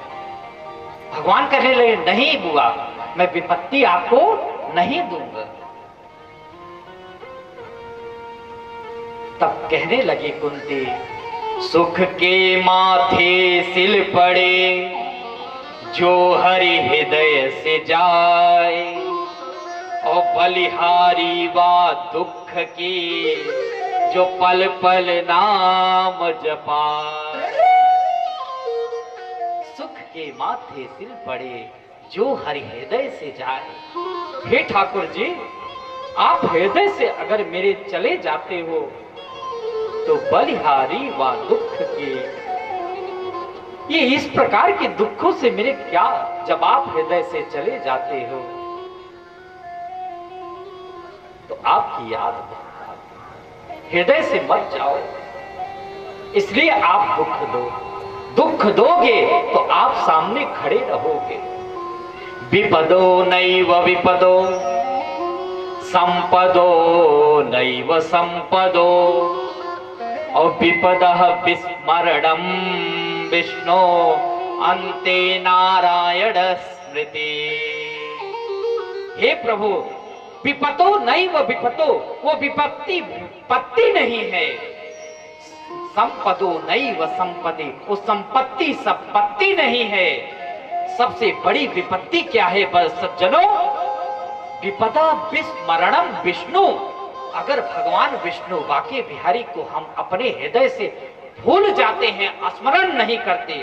[SPEAKER 1] भगवान कहने लगे, नहीं बुआ, मैं विपत्ति आपको नहीं दूंगा। तब कहने लगी कुंती, सुख के माथे सिल पड़े जो हरि हृदय से जाए, और बलिहारी वा दुख की जो पल पल नाम जपाए। सुख के माथे सिल पड़े जो हरि हृदय से जाए। हे ठाकुर जी, आप हृदय से अगर मेरे चले जाते हो तो बलिहारी व दुख के, ये इस प्रकार के दुखों से मेरे क्या, जब आप हृदय से चले जाते हो तो आपकी याद हृदय से मत जाओ, इसलिए आप दुख दोगे तो आप सामने खड़े रहोगे। विपदो नैव विपदो संपदो नैव संपदो और विपदः विस्मरणं विष्णु अन्ते नारायण स्मृति। हे प्रभु, विपतो नैव विपतो, वो विपत्ति नहीं है। संपदो नैव संपत्ति, वो संपत्ति संपत्ति नहीं है। सबसे बड़ी विपत्ति क्या है सज्जनों? विपदा विस्मरणम विष्णु। अगर भगवान विष्णु बाके बिहारी को हम अपने हृदय से भूल जाते हैं, स्मरण नहीं करते,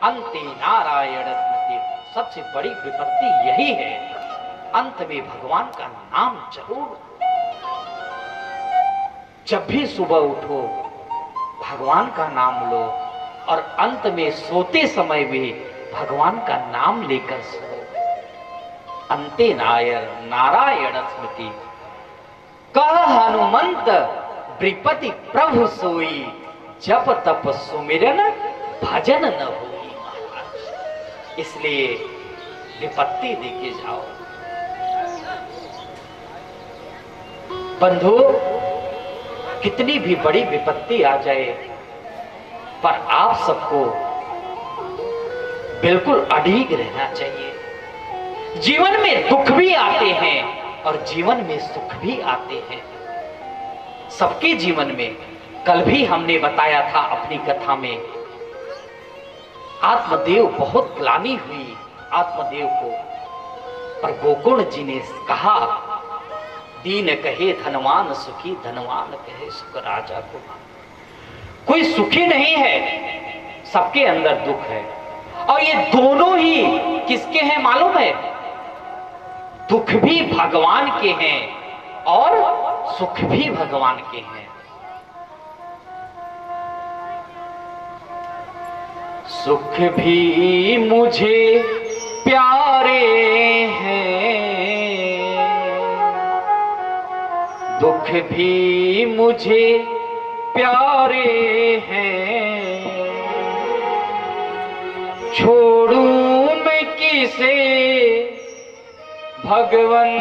[SPEAKER 1] अंते नारायण स्मृति, सबसे बड़ी विपत्ति यही है। अंत में भगवान का नाम जरूर, जब भी सुबह उठो भगवान का नाम लो और अंत में सोते समय भी भगवान का नाम लेकर सो। अंते नारायण स्मृति। कह हनुमंत ब्रिपति प्रभु सोई, जप तप सुमिरन भजन न होई महाराज। इसलिए विपत्ति देके जाओ। बंधु, कितनी भी बड़ी विपत्ति आ जाए पर आप सबको बिल्कुल अडिग रहना चाहिए। जीवन में दुख भी आते हैं और जीवन में सुख भी आते हैं, सबके जीवन में। कल भी हमने बताया था अपनी कथा में, आत्मदेव बहुत ग्लानि हुई आत्मदेव को, पर गोकुल जी ने कहा, दीन कहे धनवान सुखी, धनवान कहे सुख राजा को। कोई सुखी नहीं है, सबके अंदर दुख है। और ये दोनों ही किसके हैं मालूम है? दुख भी भगवान के हैं और सुख भी भगवान के हैं। सुख भी मुझे प्यारे हैं, दुख भी मुझे प्यारे हैं, छोड़ूं मैं किसे भगवन,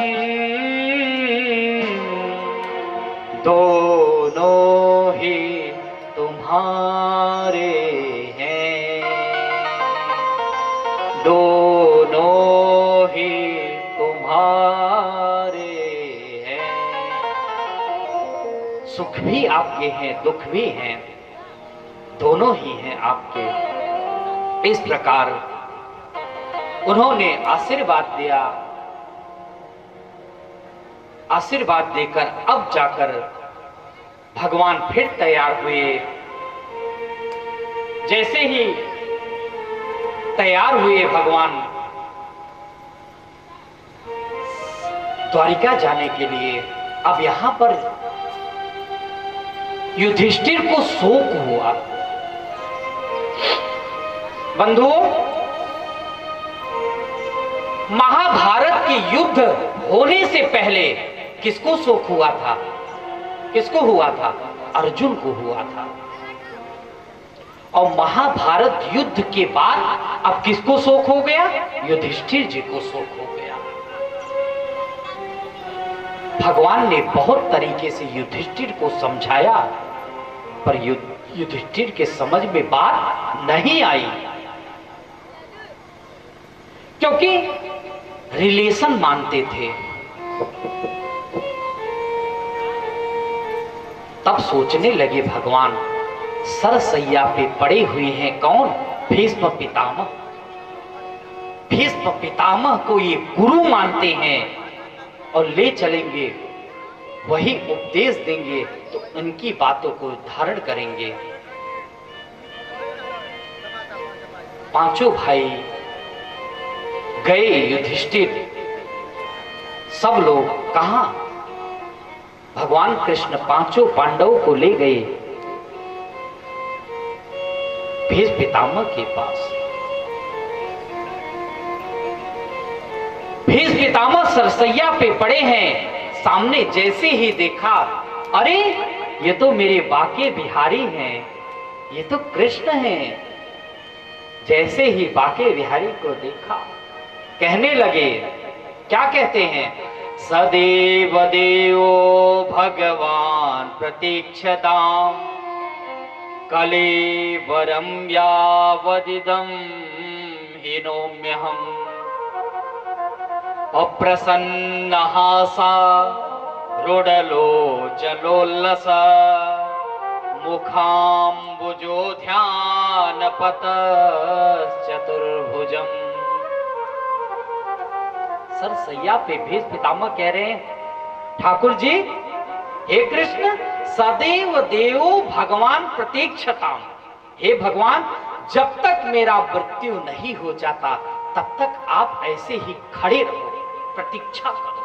[SPEAKER 1] दोनों ही तुम्हारे हैं, दोनों ही तुम्हारे हैं। सुख भी आपके हैं, दुख भी हैं, दोनों ही हैं आपके। इस प्रकार उन्होंने आशीर्वाद दिया। आशीर्वाद देकर अब जाकर भगवान फिर तैयार हुए। जैसे ही तैयार हुए भगवान द्वारिका जाने के लिए, अब यहां पर युधिष्ठिर को शोक हुआ। बंधुओं, महाभारत के युद्ध होने से पहले किसको शोक हुआ था? किसको हुआ था? अर्जुन को हुआ था। और महाभारत युद्ध के बाद अब किसको शोक हो गया? युधिष्ठिर जी को शोक हो गया। भगवान ने बहुत तरीके से युधिष्ठिर को समझाया, पर युधिष्ठिर के समझ में बात नहीं आई, क्योंकि रिलेशन मानते थे। तब सोचने लगे भगवान, सरसैया पे पड़े हुए हैं कौन? भीष्म पितामह। भीष्म पितामह को ये गुरु मानते हैं और ले चलेंगे, वही उपदेश देंगे तो उनकी बातों को धारण करेंगे। पांचों भाई गए युधिष्ठिर, सब लोग कहां? भगवान कृष्ण पांचों पांडवों को ले गए भीष्म पितामह के पास। भीष्म पितामह सरसैया पे पड़े हैं। सामने जैसे ही देखा, अरे ये तो मेरे बाके बिहारी हैं, ये तो कृष्ण हैं। जैसे ही बाके बिहारी को देखा, कहने लगे, क्या कहते हैं? सदैव देवो भगवान प्रतीक्षताम कलेवरम यावदिदं हीनोम्यहम् अप्रसन्नहासा रुडलोचलोल्लस मुखाम्बुजो ध्यानपतश्चतुर्भुजम्। सरसैया पे भीष्म पितामह कह रहे हैं, ठाकुर जी, हे कृष्ण, सदैव देवो भगवान प्रतीक्षताम। हे भगवान, जब तक मेरा मृत्यु नहीं हो जाता तब तक आप ऐसे ही खड़े रहो, प्रतीक्षा करो।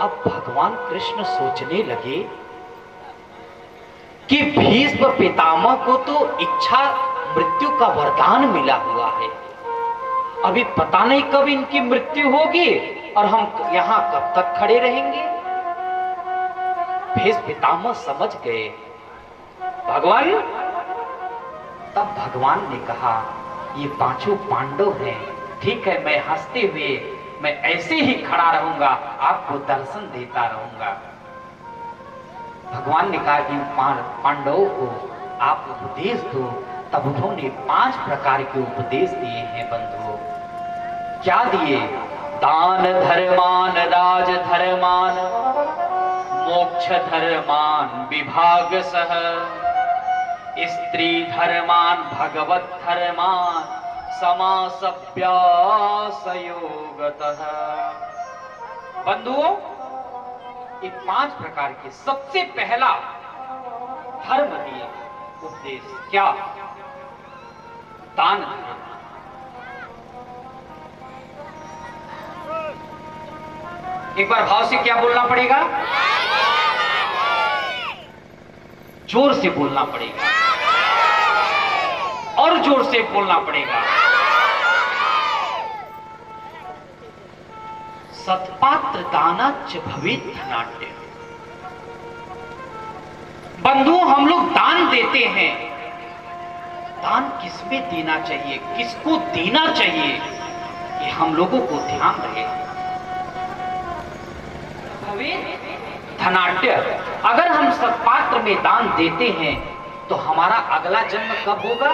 [SPEAKER 1] अब भगवान कृष्ण सोचने लगे कि भीष्म पितामह को तो इच्छा मृत्यु का वरदान मिला हुआ है, अभी पता नहीं कब इनकी मृत्यु होगी और हम यहां कब तक खड़े रहेंगे। भीष्म पितामह समझ गए, भगवान। तब भगवान ने कहा, ये पांचों पांडव हैं, ठीक है, मैं हंसते हुए मैं ऐसे ही खड़ा रहूंगा, आपको दर्शन देता रहूंगा। भगवान ने कहा कि पांडवों को आप उपदेश दो। तब उन्होंने 5 प्रकार के उपदेश दिए हैं बंधुओं। क्या दिए? दान धर्मान राज धर्मान मोक्ष धर्मान विभाग सह स्त्री धर्मान भगवत धर्मान समासभ्यासयोगतः। बंधुओं, ये 5 प्रकार के सबसे पहला धर्म दिए उपदेश, क्या? दान धर्म। एक बार भाव से क्या बोलना पड़ेगा? जोर से बोलना पड़ेगा और जोर से बोलना पड़ेगा। सत्पात्र दानाच भवेत् धनाढ्य। बंधु, हम लोग दान देते हैं, दान किसमें देना चाहिए, किसको देना चाहिए, ये हम लोगों को ध्यान रहे। धनाढ्य, अगर हम सत्पात्र में दान देते हैं तो हमारा अगला जन्म कब होगा?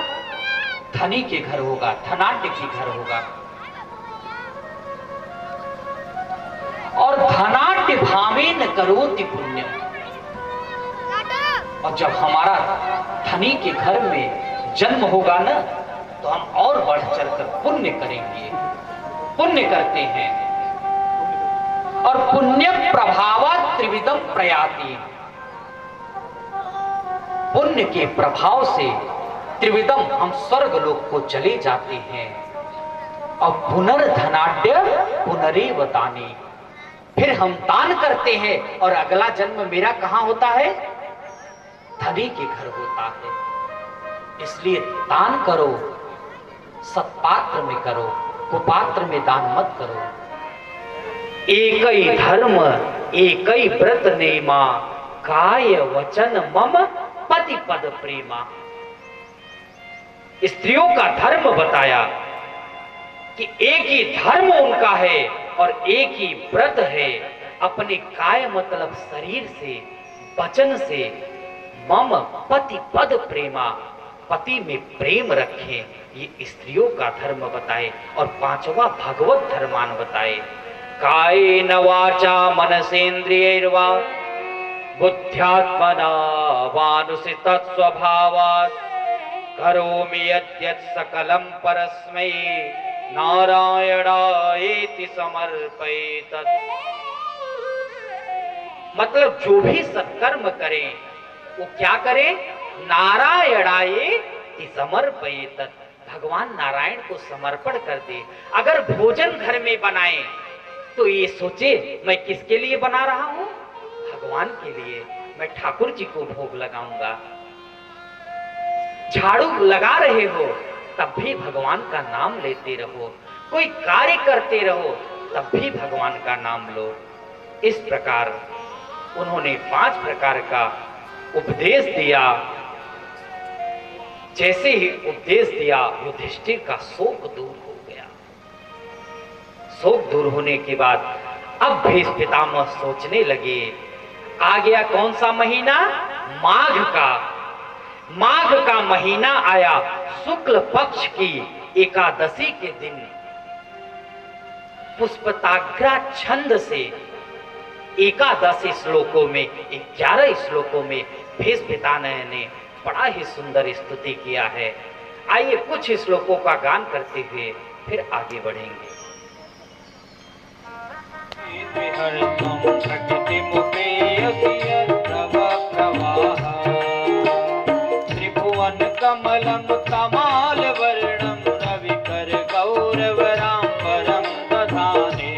[SPEAKER 1] धनी के घर होगा, धनाढ्य के घर होगा। और धनाढ्य भावेन करोति पुण्यम। और जब हमारा धनी के घर में जन्म होगा ना, तो हम और बढ़ चढ़कर पुण्य करेंगे, पुण्य करते हैं। और पुण्य प्रभावात् त्रिविधम प्रयाति। पुण्य के प्रभाव से त्रिविधम, हम स्वर्ग लोक को चले जाते हैं। और पुनर्धनाढ्य पुनरेव दानी, फिर हम दान करते हैं और अगला जन्म मेरा कहां होता है? धनी के घर होता है। इसलिए दान करो, सत्पात्र में करो, कुपात्र में दान मत करो। एकई धर्म एकई व्रत नेमा काय वचन मम पति पद प्रेमा। स्त्रियों का धर्म बताया कि एक ही धर्म उनका है और एक ही व्रत है। अपने काय मतलब शरीर से, वचन से, मम पति पद प्रेमा, पति में प्रेम रखें, ये स्त्रियों का धर्म बताए। और 5वां भगवत धर्मान बताए, कायेन वाचा मनसेन्द्रियैर्वा बुद्ध्यात्मना वानुसितः स्वभावात् करोमि यद्यत् सकलं परस्मै नारायणायेति समर्पयेतत्। मतलब जो भी सत्कर्म करें वो क्या करें? नारायणायेति समर्पयेतत्, भगवान नारायण को समर्पण कर दे। अगर भोजन घर में बनाए तो ये सोचे मैं किसके लिए बना रहा हूं? भगवान के लिए। मैं ठाकुर जी को भोग लगाऊंगा। झाड़ू लगा रहे हो तब भी भगवान का नाम लेते रहो, कोई कार्य करते रहो तब भी भगवान का नाम लो। इस प्रकार उन्होंने 5 प्रकार का उपदेश दिया। जैसे ही उपदेश दिया युधिष्ठिर का शोक दूर हो गया। शोक दूर होने के बाद अब भीष्म पितामह सोचने लगे, आ गया कौन सा महीना? माघ का। माघ का महीना आया, शुक्ल पक्ष की एकादशी के दिन पुष्पताग्रा छंद से 11 श्लोकों में 11 श्लोकों में भीष्म पितामह ने बड़ा ही सुंदर स्तुति किया है। आइए कुछ श्लोकों का गान करते हुए फिर आगे बढ़ेंगे।
[SPEAKER 2] कमलम कमाल वर्णम रविकर गौरवराम्बरम दधाने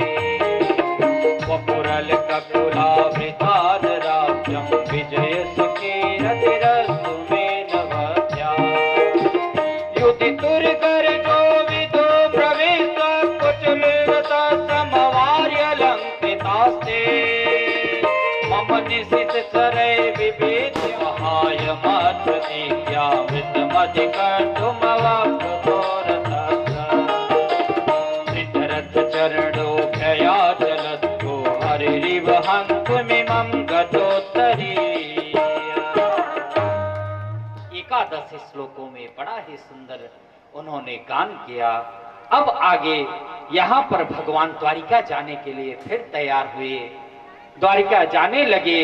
[SPEAKER 2] वपुरल ककुलावृतादराब्जं विजय सुकीरतिरस्तु मे नभस्या युधितुर्गर्जो विदो प्रवेश कुचलवत समवार्यलङ्कृतास्ते मम निशित सरै विवेद महाय मात्रतिज्ञा वितरथ चरणो भया जलस्थो हरिरिव हंसमिमं गतोत्तरी।
[SPEAKER 1] 11 श्लोकों में बड़ा ही सुंदर उन्होंने गान किया। अब आगे यहाँ पर भगवान द्वारिका जाने के लिए फिर तैयार हुए, द्वारिका जाने लगे।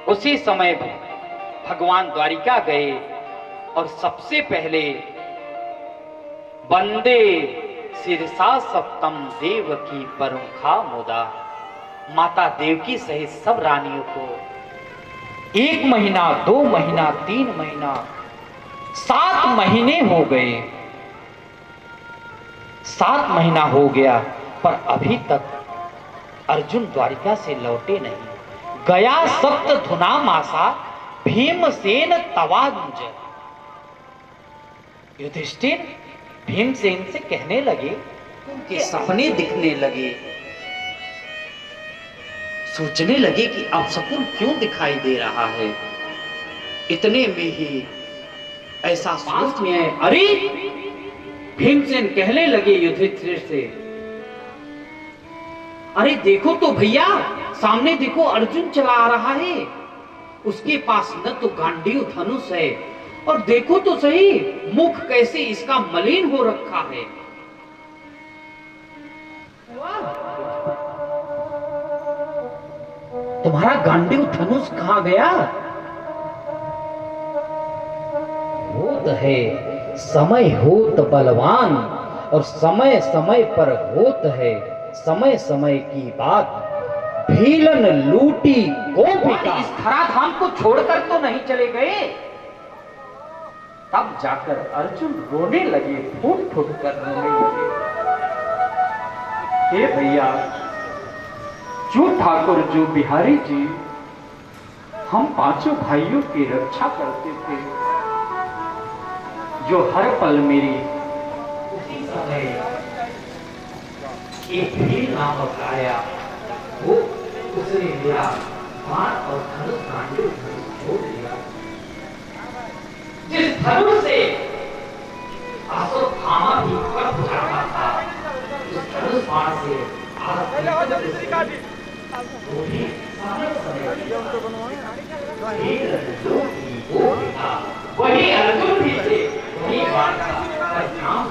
[SPEAKER 1] उसी समय भगवान द्वारिका गए और सबसे पहले वंदे शिरसा सप्तम देवकी परमुखा मुदा, माता देवकी सहित सब रानियों को 1 महीना 2 महीना 3 महीना 7 महीने हो गए। 7 महीना हो गया पर अभी तक अर्जुन द्वारिका से लौटे नहीं। गया सप्त धुना मासा भीमसेन तवांज। युधिष्ठिर भीमसेन से कहने लगे, उनके सपने दिखने लगे, सोचने लगे कि अब सपन क्यों दिखाई दे रहा है। इतने में ही ऐसा पास में है, अरे भीमसेन कहने लगे युधिष्ठिर से, अरे देखो तो भैया, सामने देखो अर्जुन चला आ रहा है। उसके पास न तो गांडीव धनुष है और देखो तो सही मुख कैसे इसका मलिन हो रखा है। तुम्हारा गांडीव धनुष कहां गया? होत है समय होत बलवान और समय समय पर होत है समय समय की बात। भीलन लूटी गोपिका, इस धराधाम को छोड़कर तो नहीं चले गए। तब जाकर अर्जुन रोने लगे, फूट फूट कर रोने लगे। हे भैया, जो ठाकुर जो बिहारी जी हम 5 भाइयों की रक्षा करते थे, जो हर पल मेरी उसी समय एक भी नामक आया, वो उसने मेरा बाण और धनुष गांडीव धनुष छोड़ दिया। जिस धनुष से अश्वत्थामा भी कट जाता था, उस धनुष बाण से वो भी समय समय वही अर्जुन भी थे, वही बाण का परिणाम।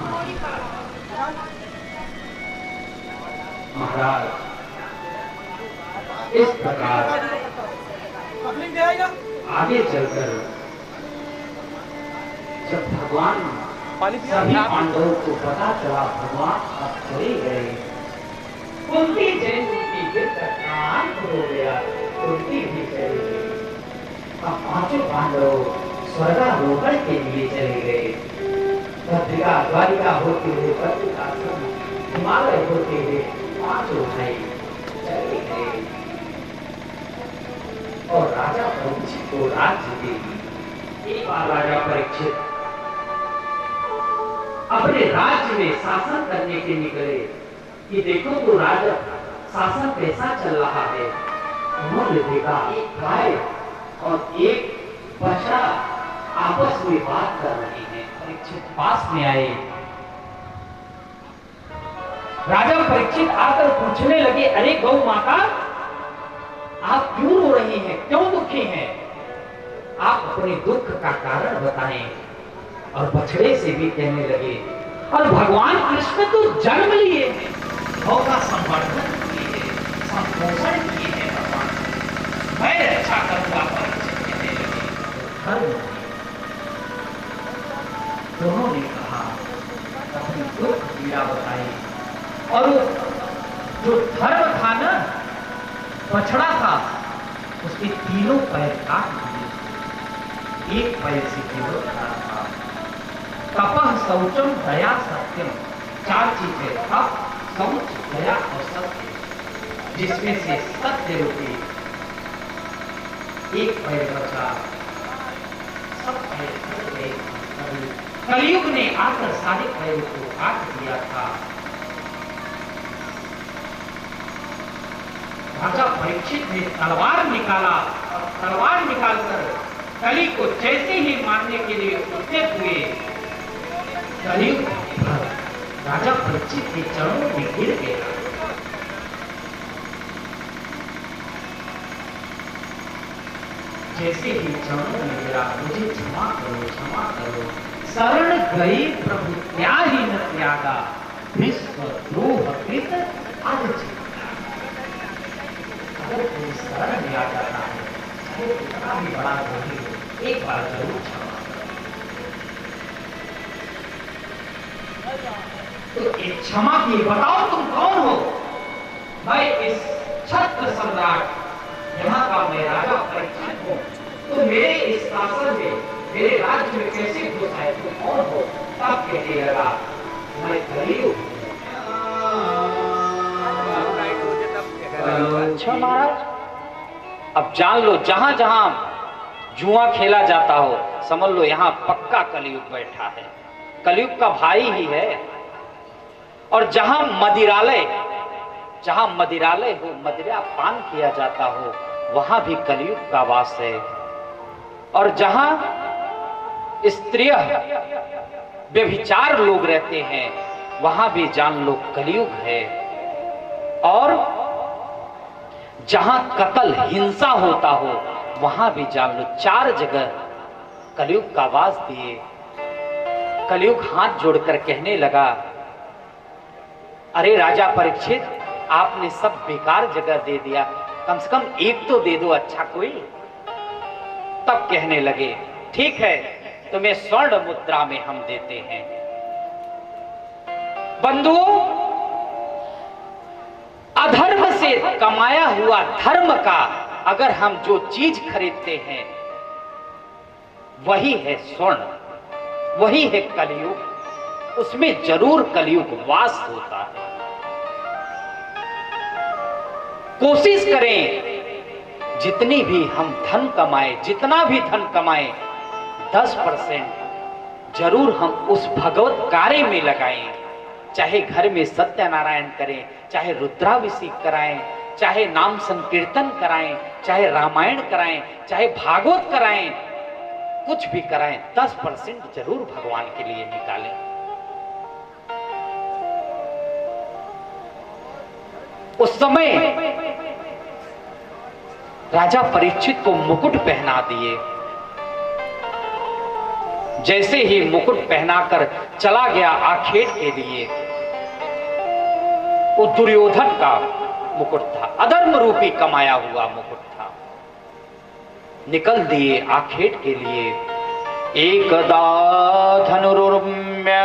[SPEAKER 1] महाराज इस प्रकार आगे चलकर जब भगवान सभी पांडवों को पता चला भगवान अब चले गए, कुंती जयंती की प्राण हो गया, कुंती भी चली गई। अब 5 पांडव स्वर्गारोहण के लिए चले गए। तब देखा द्वारिका होते हुए पत्रिका हिमालय होते हुए पांचों भाई चले गए और राजा परीक्षित को राज्य दे दी। एक बार राजा परीक्षित अपने राज्य में शासन करने के निकले कि देखो तो राजा शासन कैसा चल रहा है। उन्होंने देखा एक गाय और एक बछड़ा आपस में बात कर रहे हैं। परीक्षित पास में आए, राजा परीक्षित आकर पूछने लगे, अरे गौ माता, आप क्यों रो रही हैं, क्यों दुखी हैं? आप अपने दुख का कारण बताएं। और बछड़े से भी कहने लगे, और भगवान कृष्ण तो जन्म लिए हैं, गौ का संवर्धन किए हैं, संपोषण किए हैं भगवान, मैं रक्षा करूंगा। परीक्षित कहने लगे, दोनों ने कहा, अपनी दुख पीड़ा बताई। और जो धर्म था ना, बछड़ा था, उसके तीनों पैर काट दिए, एक पैर से केवल खड़ा था। तपः शौचम दया सत्यम, चार चीजें, तप शौच दया और सत्य, जिसमें से सत्य रूपी एक पैर बचा, सब पैर कट गए। कलयुग ने आकर सारे पैरों को काट दिया था। राजा परीक्षित ने तलवार निकाला और तलवार निकालकर कली को जैसे ही मारने के लिए उद्यत हुए, कलयुग राजा परीक्षित के चरणों में गिर गया। जैसे ही चरणों में गिरा, मुझे क्षमा करो, क्षमा करो, शरण गई प्रभु त्याही न त्यागा, विश्व द्रोह कृत आज जीता। अगर कोई शरण में आ जाता है, चाहे कितना भी बड़ा द्रोही हो, एक बार जरूर क्षमा। तो एक क्षमा की, बताओ तुम कौन हो? मैं इस छत्र सम्राट, यहाँ का मैं राजा परीक्षित हूँ। तो मेरे इस शासन में, मेरे राज्य में कैसे घुस आए? तुम कौन हो? तब कहने लगा, मैं कलयुग। अच्छा महाराज, अब जान लो, जहां जहां जुआ खेला जाता हो, समझ लो यहाँ पक्का कलयुग बैठा है, कलयुग का भाई ही है। और जहां मदिरालय हो, मदिरा पान किया जाता हो, वहां भी कलयुग का वास है। और जहां स्त्रियां व्यभिचार लोग रहते हैं, वहां भी जान लो कलयुग है। और जहां कत्ल हिंसा होता हो, वहां भी जान लो, चार जगह कलयुग का वास दिए। कलयुग हाथ जोड़कर कहने लगा, अरे राजा परीक्षित, आपने सब बेकार जगह दे दिया, कम से कम एक तो दे दो अच्छा कोई। तब कहने लगे, ठीक है, तुम्हें स्वर्ण मुद्रा में हम देते हैं। बंधुओं, अधर्म से कमाया हुआ धर्म का अगर हम जो चीज खरीदते हैं, वही है स्वर्ण, वही है कलयुग। उसमें जरूर कलयुग वास होता है। कोशिश करें, जितनी भी हम धन कमाए, जितना भी धन कमाए, 10% जरूर हम उस भगवत कार्य में लगाएं। चाहे घर में सत्यनारायण करें, चाहे रुद्राभिषेक कराएं, चाहे नाम संकीर्तन कराएं, चाहे रामायण कराएं, चाहे भागवत कराएं, कुछ भी कराएं, 10% जरूर भगवान के लिए निकालें। उस समय राजा परीक्षित को मुकुट पहना दिए। जैसे ही मुकुट पहनाकर चला गया आखेट के लिए, वो दुर्योधन का मुकुट था, अधर्म रूपी कमाया हुआ मुकुट था। निकल दिए आखेट के लिए। एकदा धनुरुर्म्य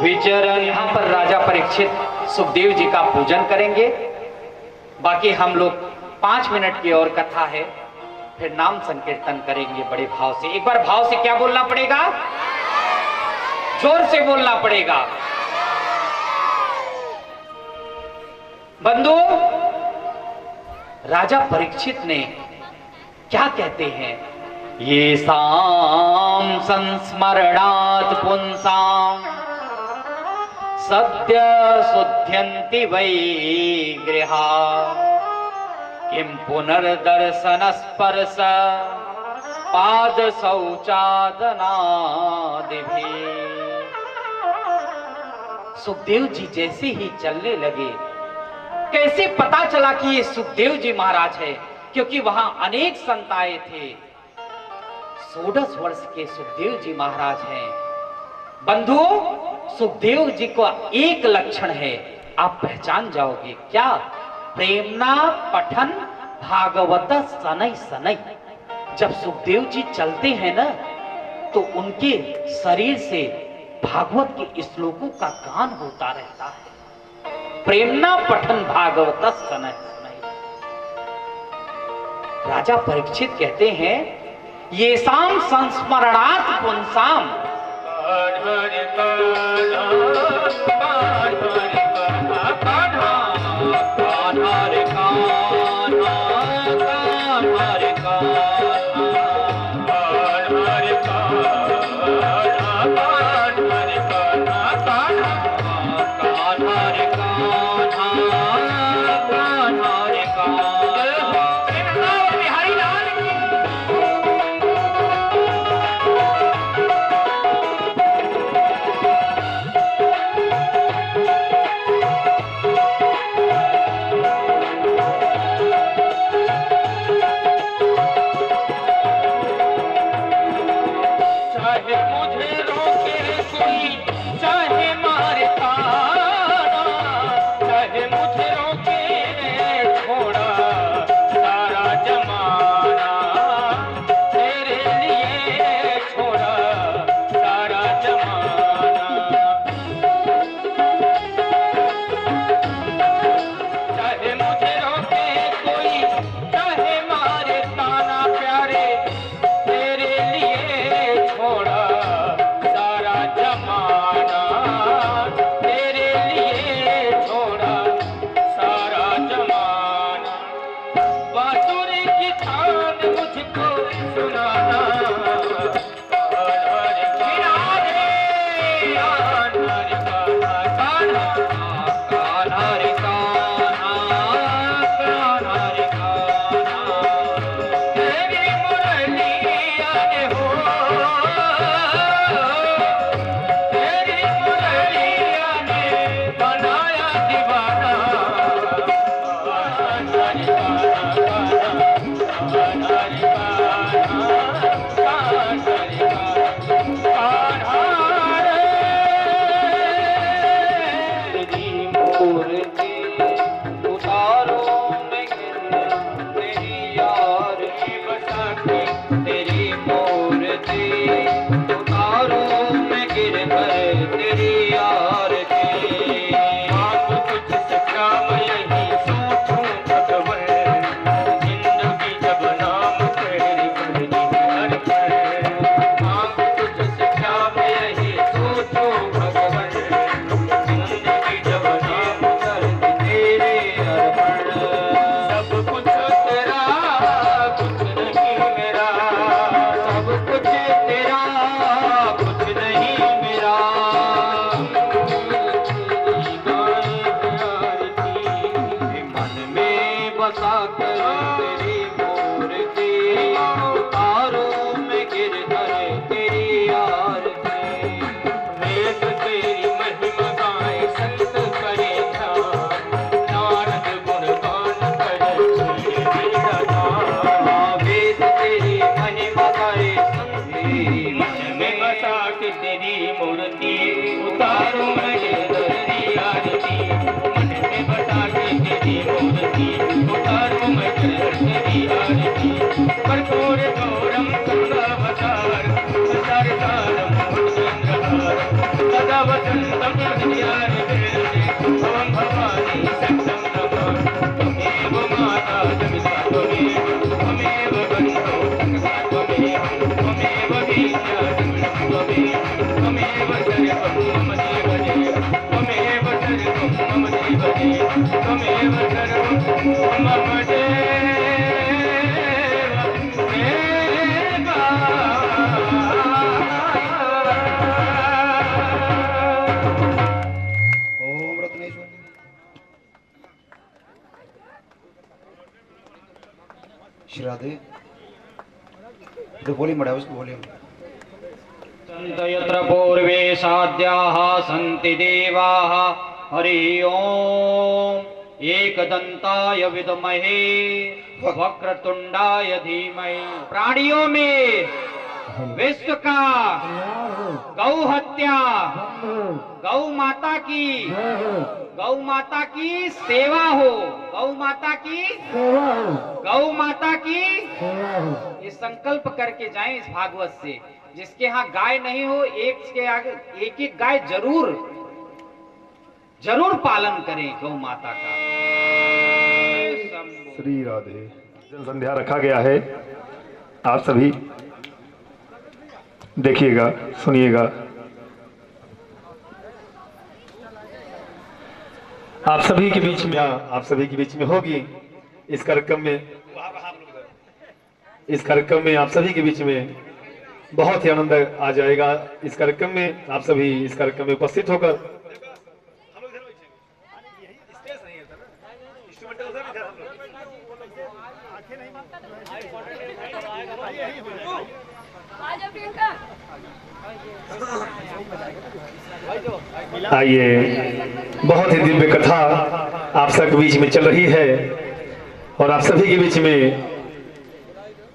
[SPEAKER 1] विचरण। यहां पर राजा परीक्षित सुखदेव जी का पूजन करेंगे। बाकी हम लोग 5 मिनट की और कथा है, फिर नाम संकीर्तन करेंगे बड़े भाव से। एक बार भाव से क्या बोलना पड़ेगा? जोर से बोलना पड़ेगा। बंधु, राजा परीक्षित ने क्या कहते हैं? ये साम संस्मरणात् पुंसाम सद्य शुद्ध्यन्ति वै गृहा किं पुनर्दर्शन स्पर्श पाद शौचादनादिभिः। सुखदेव जी जैसे ही चलने लगे, कैसे पता चला कि ये सुखदेव जी महाराज है? क्योंकि वहां अनेक संत आए थे। 16 वर्ष के सुखदेव जी महाराज हैं। बंधु, सुखदेव जी का एक लक्षण है, आप पहचान जाओगे क्या? प्रेमना पठन भागवत सनई सनई। जब सुखदेव जी चलते हैं ना, तो उनके शरीर से भागवत के श्लोकों का गान होता रहता है। प्रेमना पठन भागवत सनई सनई। राजा परीक्षित कहते हैं, ये शाम संस्मरणात् पुंसाम
[SPEAKER 3] श्री राधे। वॉल्यूम बढ़ाओ उसको, वॉल्यूम।
[SPEAKER 2] यत्र पूर्वे साध्याः सन्ति देवाः हरि ओम एकदंताय विद्महे वक्रतुंडाय धीमहि। प्राणियों में विश्व का गौ हत्या, गौ माता की सेवा हो, गौ माता की ये संकल्प करके जाएं इस भागवत से। जिसके यहाँ गाय नहीं हो, एक के आगे एक गाय जरूर पालन करें गौ माता का।
[SPEAKER 4] श्री राधे। जन संध्या रखा गया है, आप सभी देखिएगा, सुनिएगा। आप सभी के बीच में होगी इस कार्यक्रम में आप सभी के बीच में बहुत ही आनंद आ जाएगा। इस कार्यक्रम में आप सभी इस कार्यक्रम में उपस्थित होकर आइए, बहुत ही दिव्य कथा आप सबके बीच में चल रही है और आप सभी के बीच में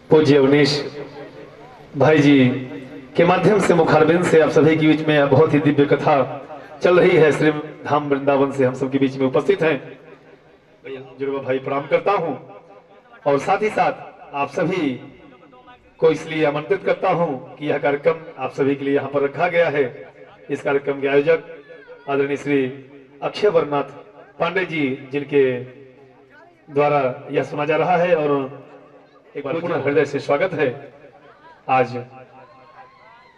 [SPEAKER 4] पूज्य अवनीश भाई जी के माध्यम से, मुखारबिंद से आप सभी के बीच में बहुत ही दिव्य कथा चल रही है। श्री धाम वृंदावन से हम सबके बीच में उपस्थित हैं। जुड़वा भाई प्रणाम करता हूं और साथ ही साथ आप सभी को इसलिए आमंत्रित करता हूं कि यह कार्यक्रम आप सभी के लिए यहाँ पर रखा गया है। इस कार्यक्रम के आयोजक आदरणीय श्री अक्षय वरनाथ पांडे जी, जिनके द्वारा यह सुना जा रहा है, और एक बार पुनः हृदय से स्वागत है। आज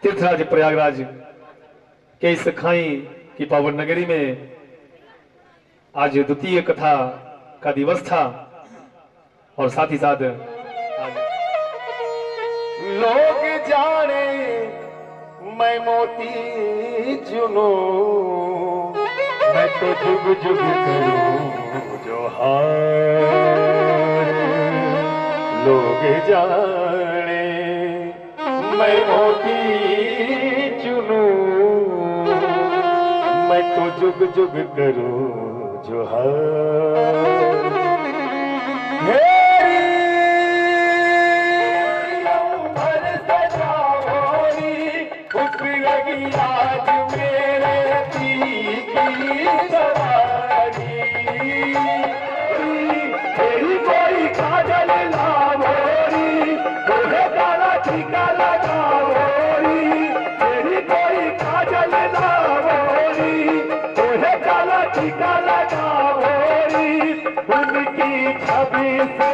[SPEAKER 4] तीर्थराज प्रयागराज के इस खाई की पावन नगरी में आज द्वितीय कथा का दिवस था और साथ ही साथ आज
[SPEAKER 5] लोग जाने मैं मोती चुनूं, मैं तो जुग जुग करूं जोहार। लोग जाने मैं मोती चुनूं, मैं तो जुग जुग करूं जोहार। आज मेरे की सवारी, तेरी कोई काजल लावोरी, तोहे काला टीका लगावोरी। तेरी कोई काजल लावोरी, तोहे काला टीका लगावोरी। उनकी छवि से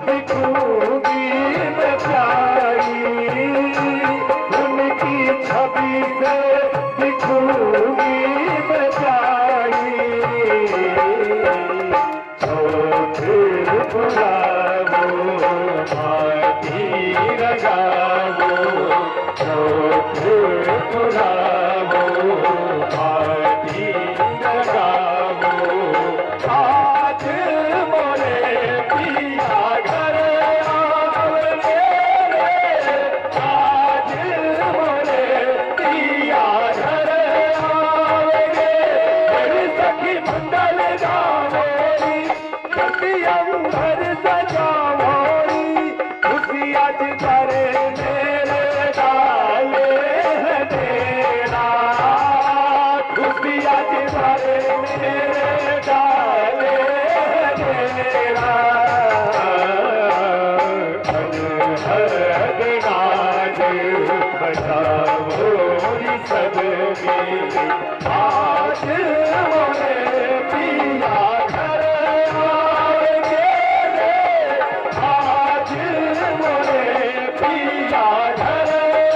[SPEAKER 5] दिखूंगी मैं प्यारी, उनकी छवि से दिखूंगी मैं प्यारी। फिर बुलावो माटी लगावो, फिर बुलावो माटी लगावो। आज मोरे पिया घर आओगे, आज मोरे पिया घर आओगे। मेरी सखी मंडल गावोरी, कभी अंबर सजावोरी। खुशी आज करे मेरे डाले है तेरा, खुशी आज करे मेरे डाले है तेरा। हर नाज बजावोरी सब मिली, आज मोरे पिया घर आओगे। आज मोरे पिया घर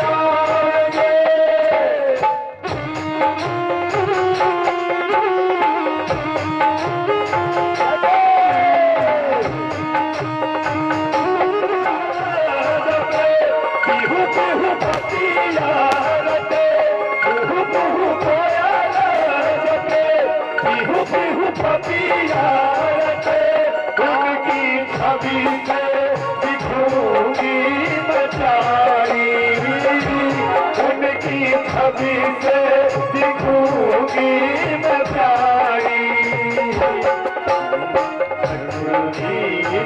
[SPEAKER 5] आओगे। बिहू बिहू पतिया रटे, बिहू बिहू कोयल रटे, बिहू बिहू पतिया रटे। उनकी छवि से अभी से दिखूंगी मैं प्यारी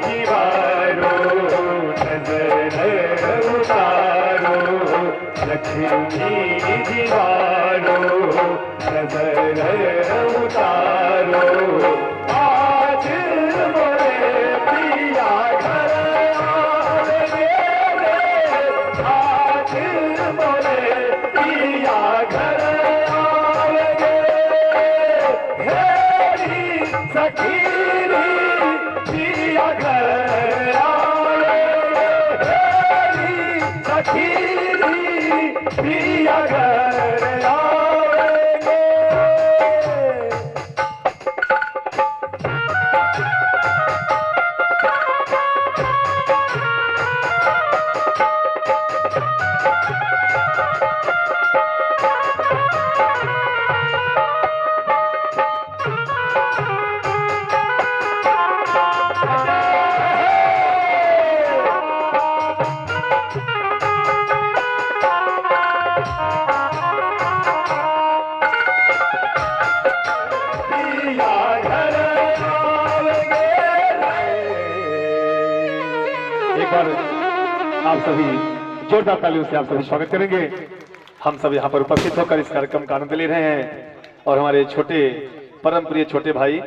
[SPEAKER 5] दीवारों नजर उतारो लक्ष्मी दीवारों नजर उतारो आज मोरे पिया घर आवेंगे आज मोरे पिया घर आवेंगे हेरी सखीरी पिया घर आवेंगे हेरी सखीरी पिया घर आवेंगे पिया घर आवेंगे
[SPEAKER 4] एक बार आप सभी जोरदार तालियों से आप सभी स्वागत करेंगे। हम सब यहाँ पर उपस्थित होकर इस कार्यक्रम का आनंद ले रहे हैं और हमारे छोटे परम प्रिय छोटे भाई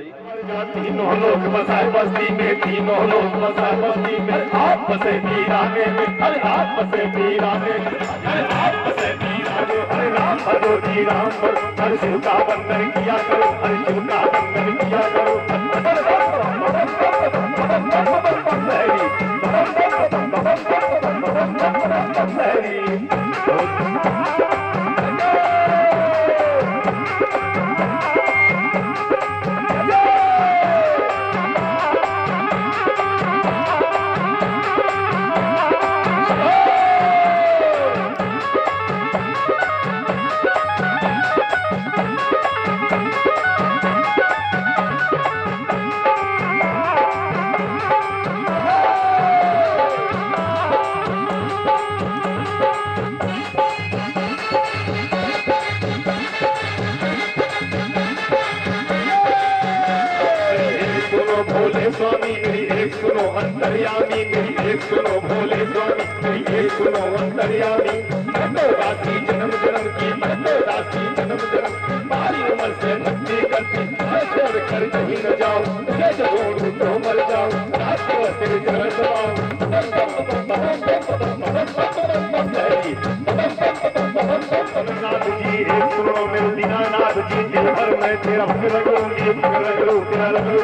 [SPEAKER 5] तीनों लोग बसाए बस्ती में तीनों लोग बसाए बस्ती में आप बसे वीराने में अरे आप बसे वीराने अरे आप बसे वीराने अरे राम भरो जी राम भरो हर शिव का वंदन किया करो हर शिव का वंदन किया करो भोले स्वामी मेरी एक सुनो अंतर्यामी मेरी एक सुनो भोले स्वामी मेरी एक सुनो अंतर्यामी मरतो दासी जन्म जन्म की मरतो दासी जन्म जन्म बारी उम्र से भक्ति करती छोड़ कर कहीं न जाओ तुझे जोड़ू तो मर जाओ रात को तेरे चरण दबाओ नाथ जी एक सुनो मेरे दीनानाथ जी दिल भर मैं तेरा भक्त लगूंगी तेरा लगू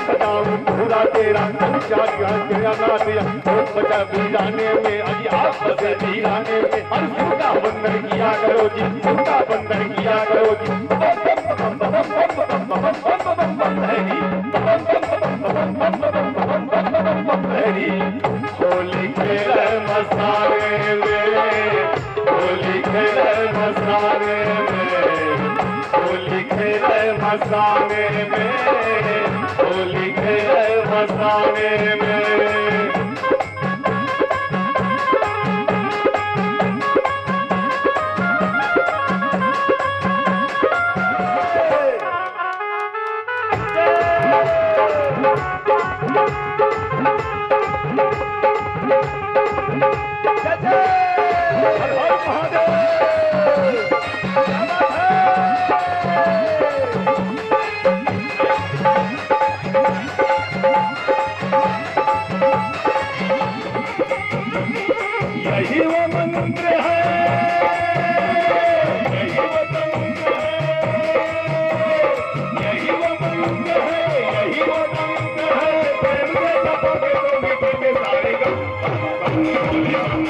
[SPEAKER 5] बताऊं पूरा तेरा क्या तेरा नाथ बचा वीराने में अभी आप बसे वीराने में हर शिव का बंधन किया करो जी शिव का बंधन किया करो जी होली खेल मसाले में होली खेल मसाले में होली खेल मसाले में होली खेल मसाले में यही वो मंत्र है यही वो मंत्र है यही वो मंत्र है यही वो मंत्र है प्रेम से जपोगे तो मिटेंगे सारे गम यही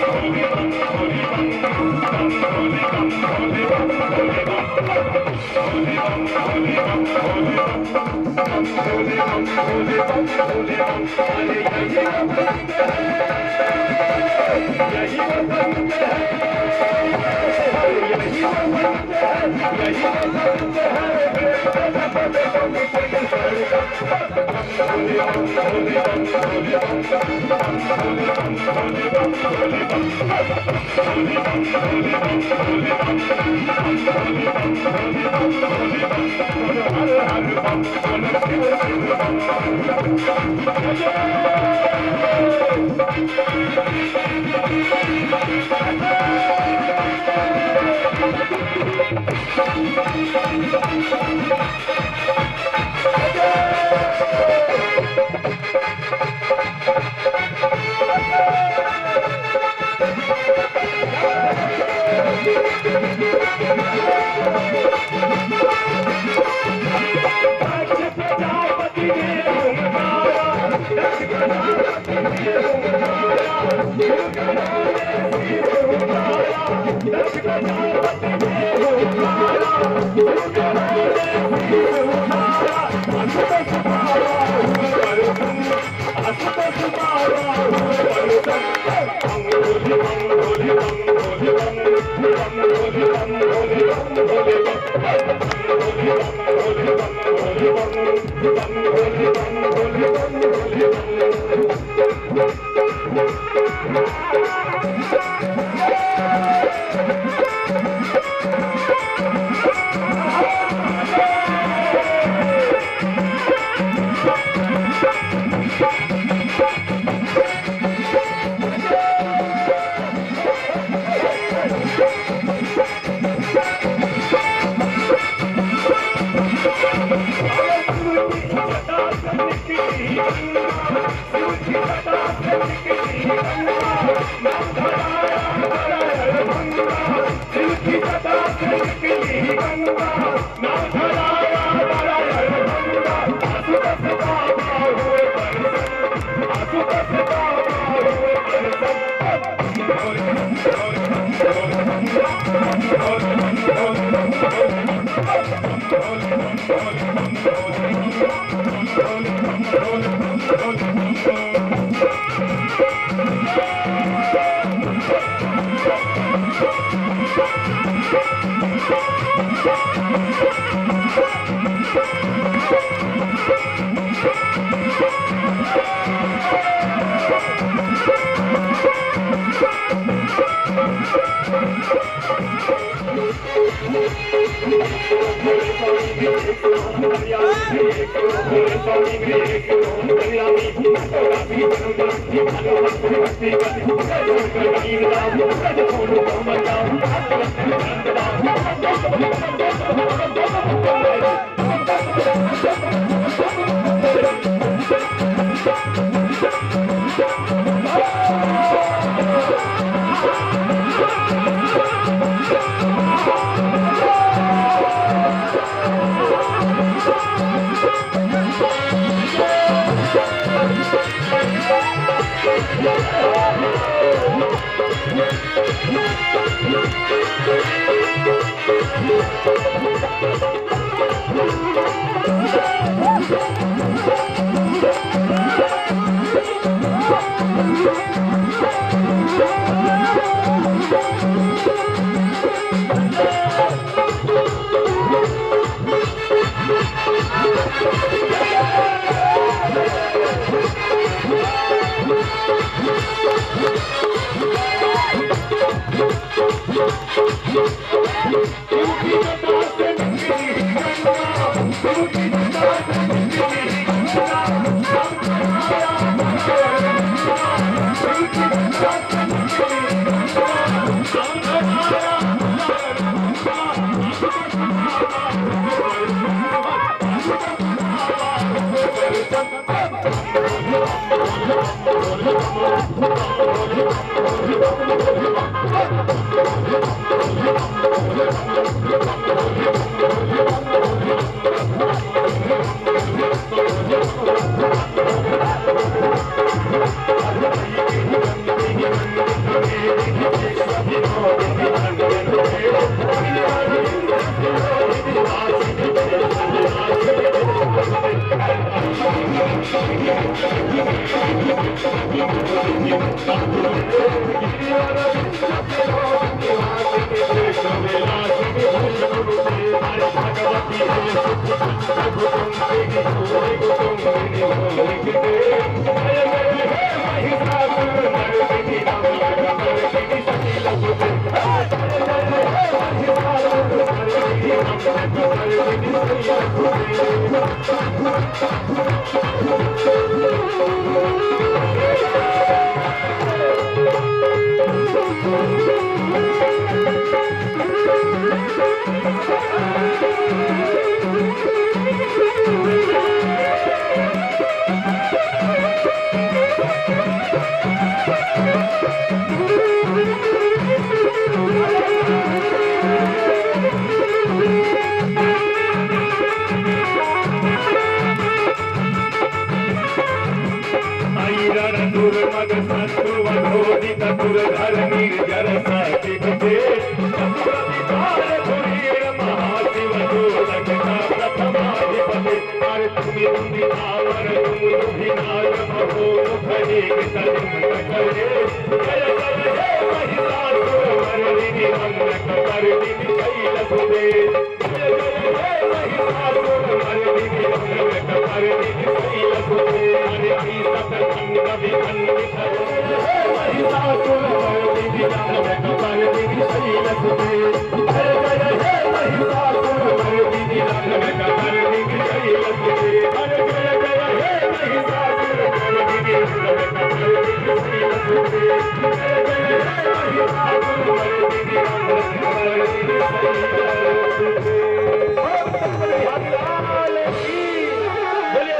[SPEAKER 5] Thank you.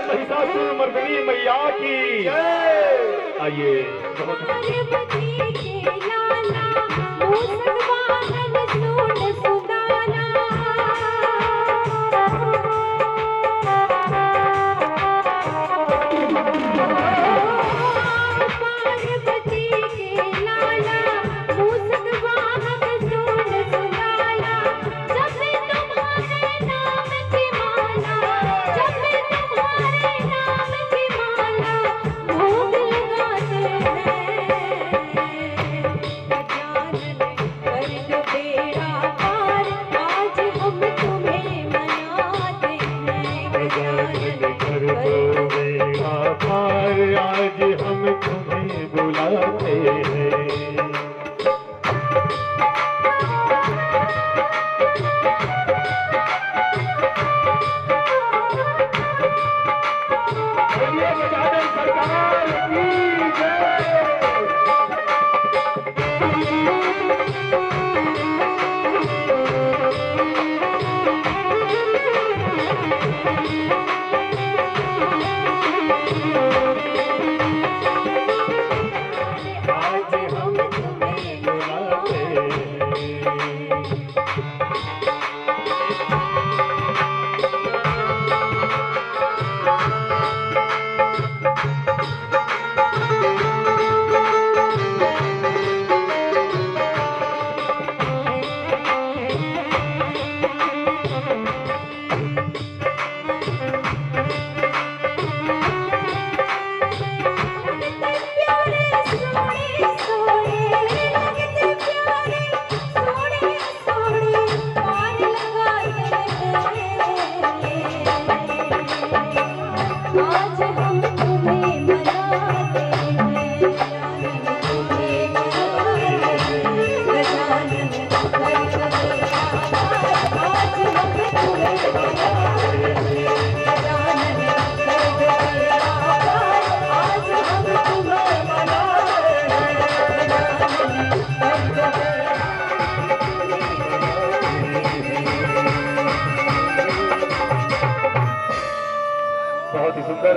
[SPEAKER 5] महिषासुरमर्दिनी मैया की आइए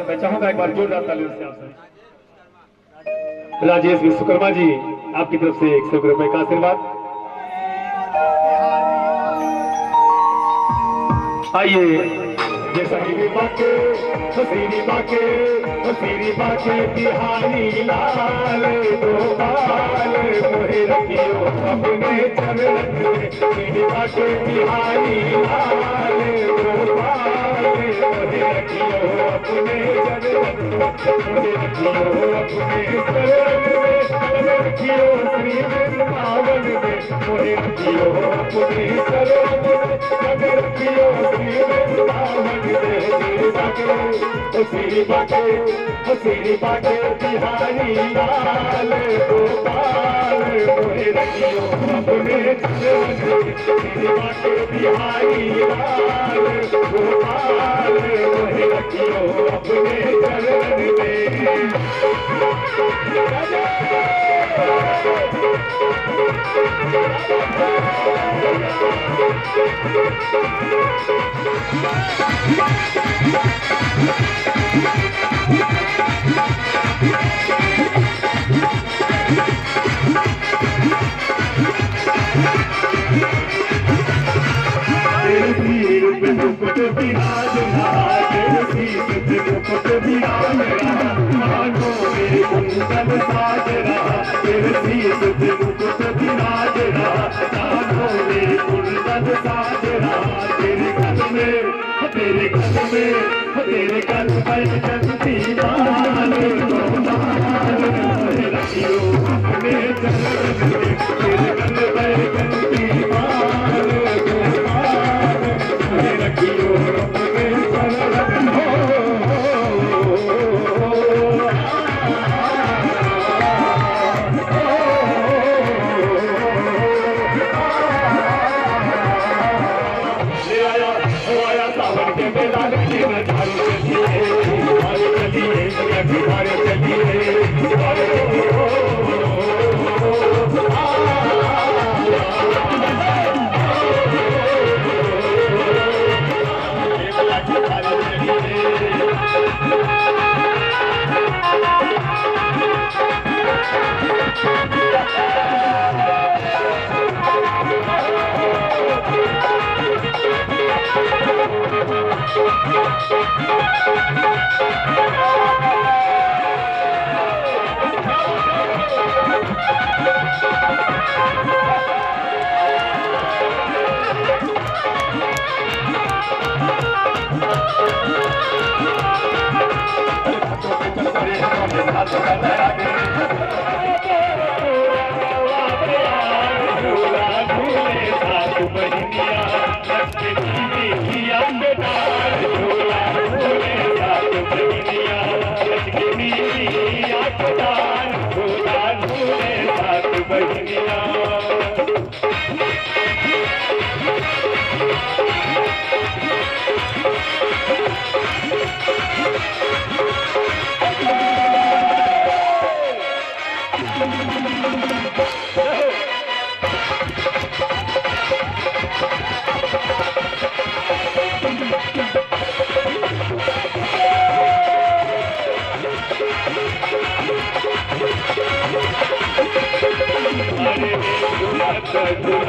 [SPEAKER 5] मैं चाहूंगा एक बार जोरदार तालियों से आप सभी। राजेश विश्वकर्मा जी आपकी तरफ से 100 रुपए का आशीर्वाद। आइए जैसा कि बाके हसीनी बाके बिहारी लाल गोपाल मोहे रखियो अपने चरण में बाके बिहारी लाल गोपाल मोहे रखियो अपने चरण में अपने चरण में रखियो श्री वृंदावन में मोहे रखियो अपने चरण में रखियो श्री वृंदावन में हसीनी बाके बिहारी लाल गोपाल मोहे रखियो अपने चरण में तेरे बाटे बिहारी लाल गोपाल मोहे रखियो अपने चरण में। तेरे सिर पे मुकुट विराज रहा, तेरे शीश पे मुकुट विराज रहा, कानों में कुंडल साज रहा, तेरे शीश पे मुकुट विराज रहा, कानों में कुंडल साज रहा, तेरे गल में तेरे गल में तेरे गल में जगती माल गोपाल मोहे रखियो अपने चरण में तेरे गल में जगती माल गोपाल मोहे रखियो अपने चरण आया सावन के मेला लगे में झारू चलिए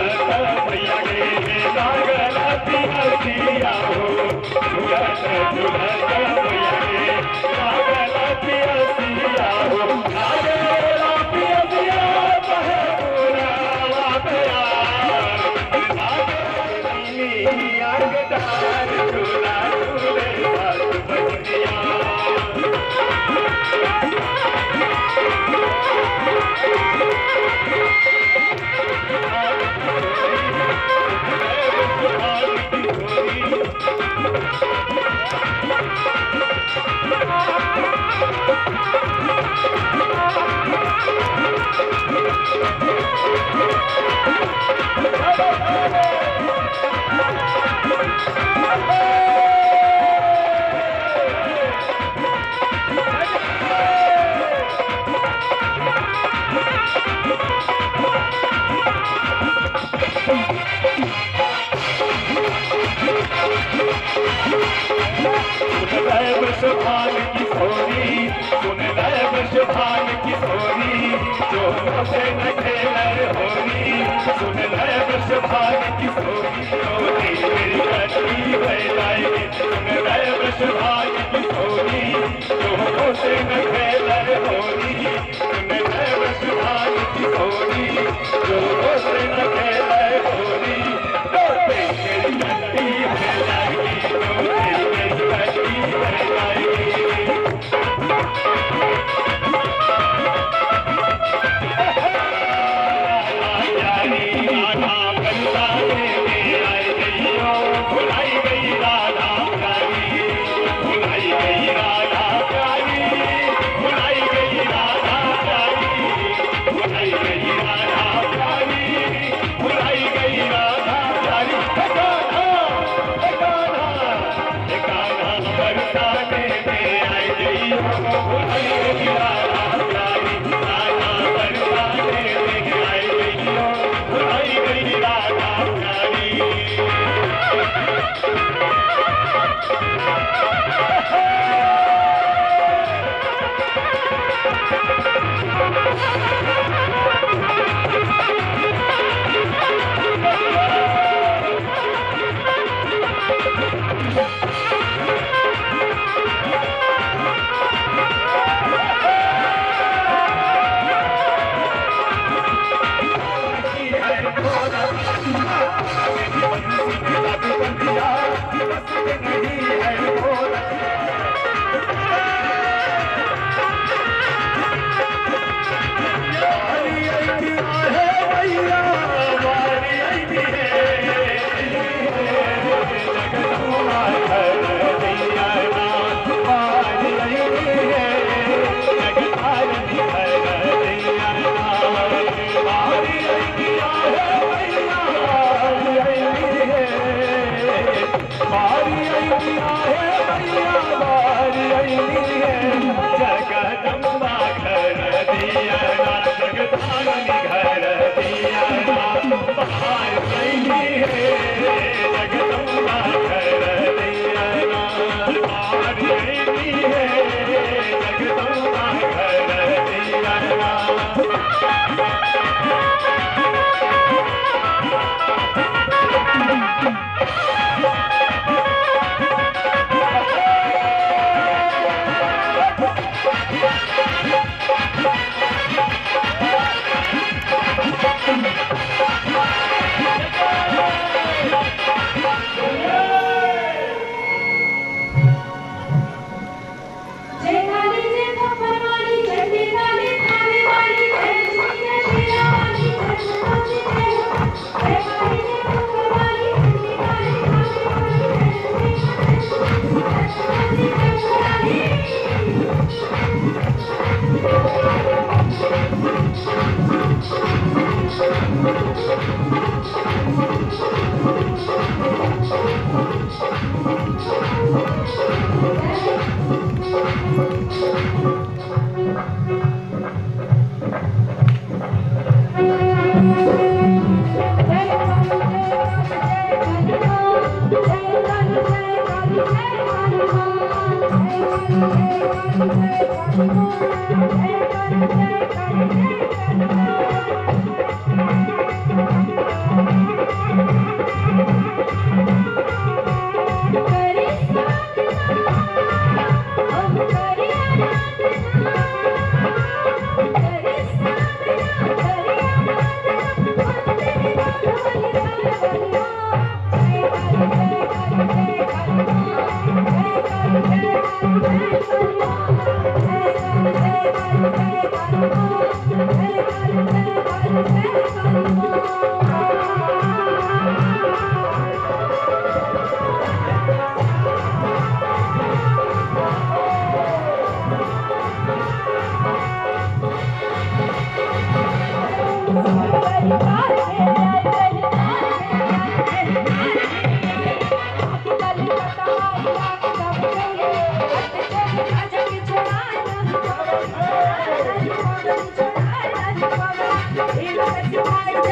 [SPEAKER 3] He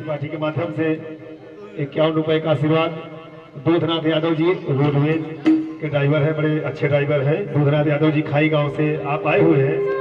[SPEAKER 5] संघर्ष पार्टी के माध्यम से 51 रुपए का आशीर्वाद। दूधनाथ यादव जी रोडवेज के ड्राइवर है, बड़े अच्छे ड्राइवर है। दूधनाथ यादव जी खाई गांव से आप आए हुए हैं।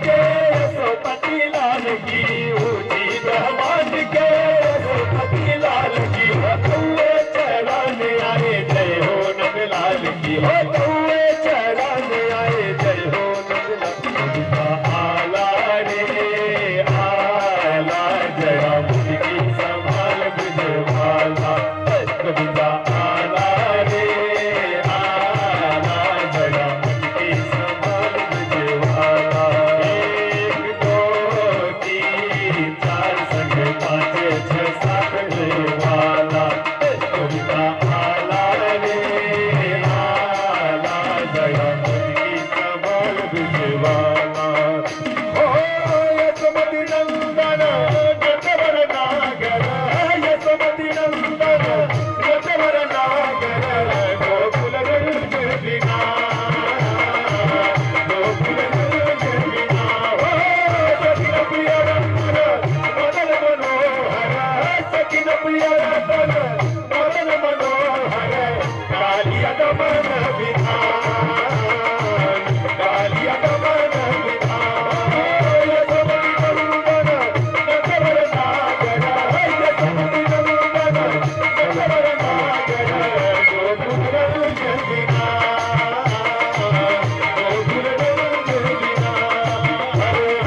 [SPEAKER 5] के कमर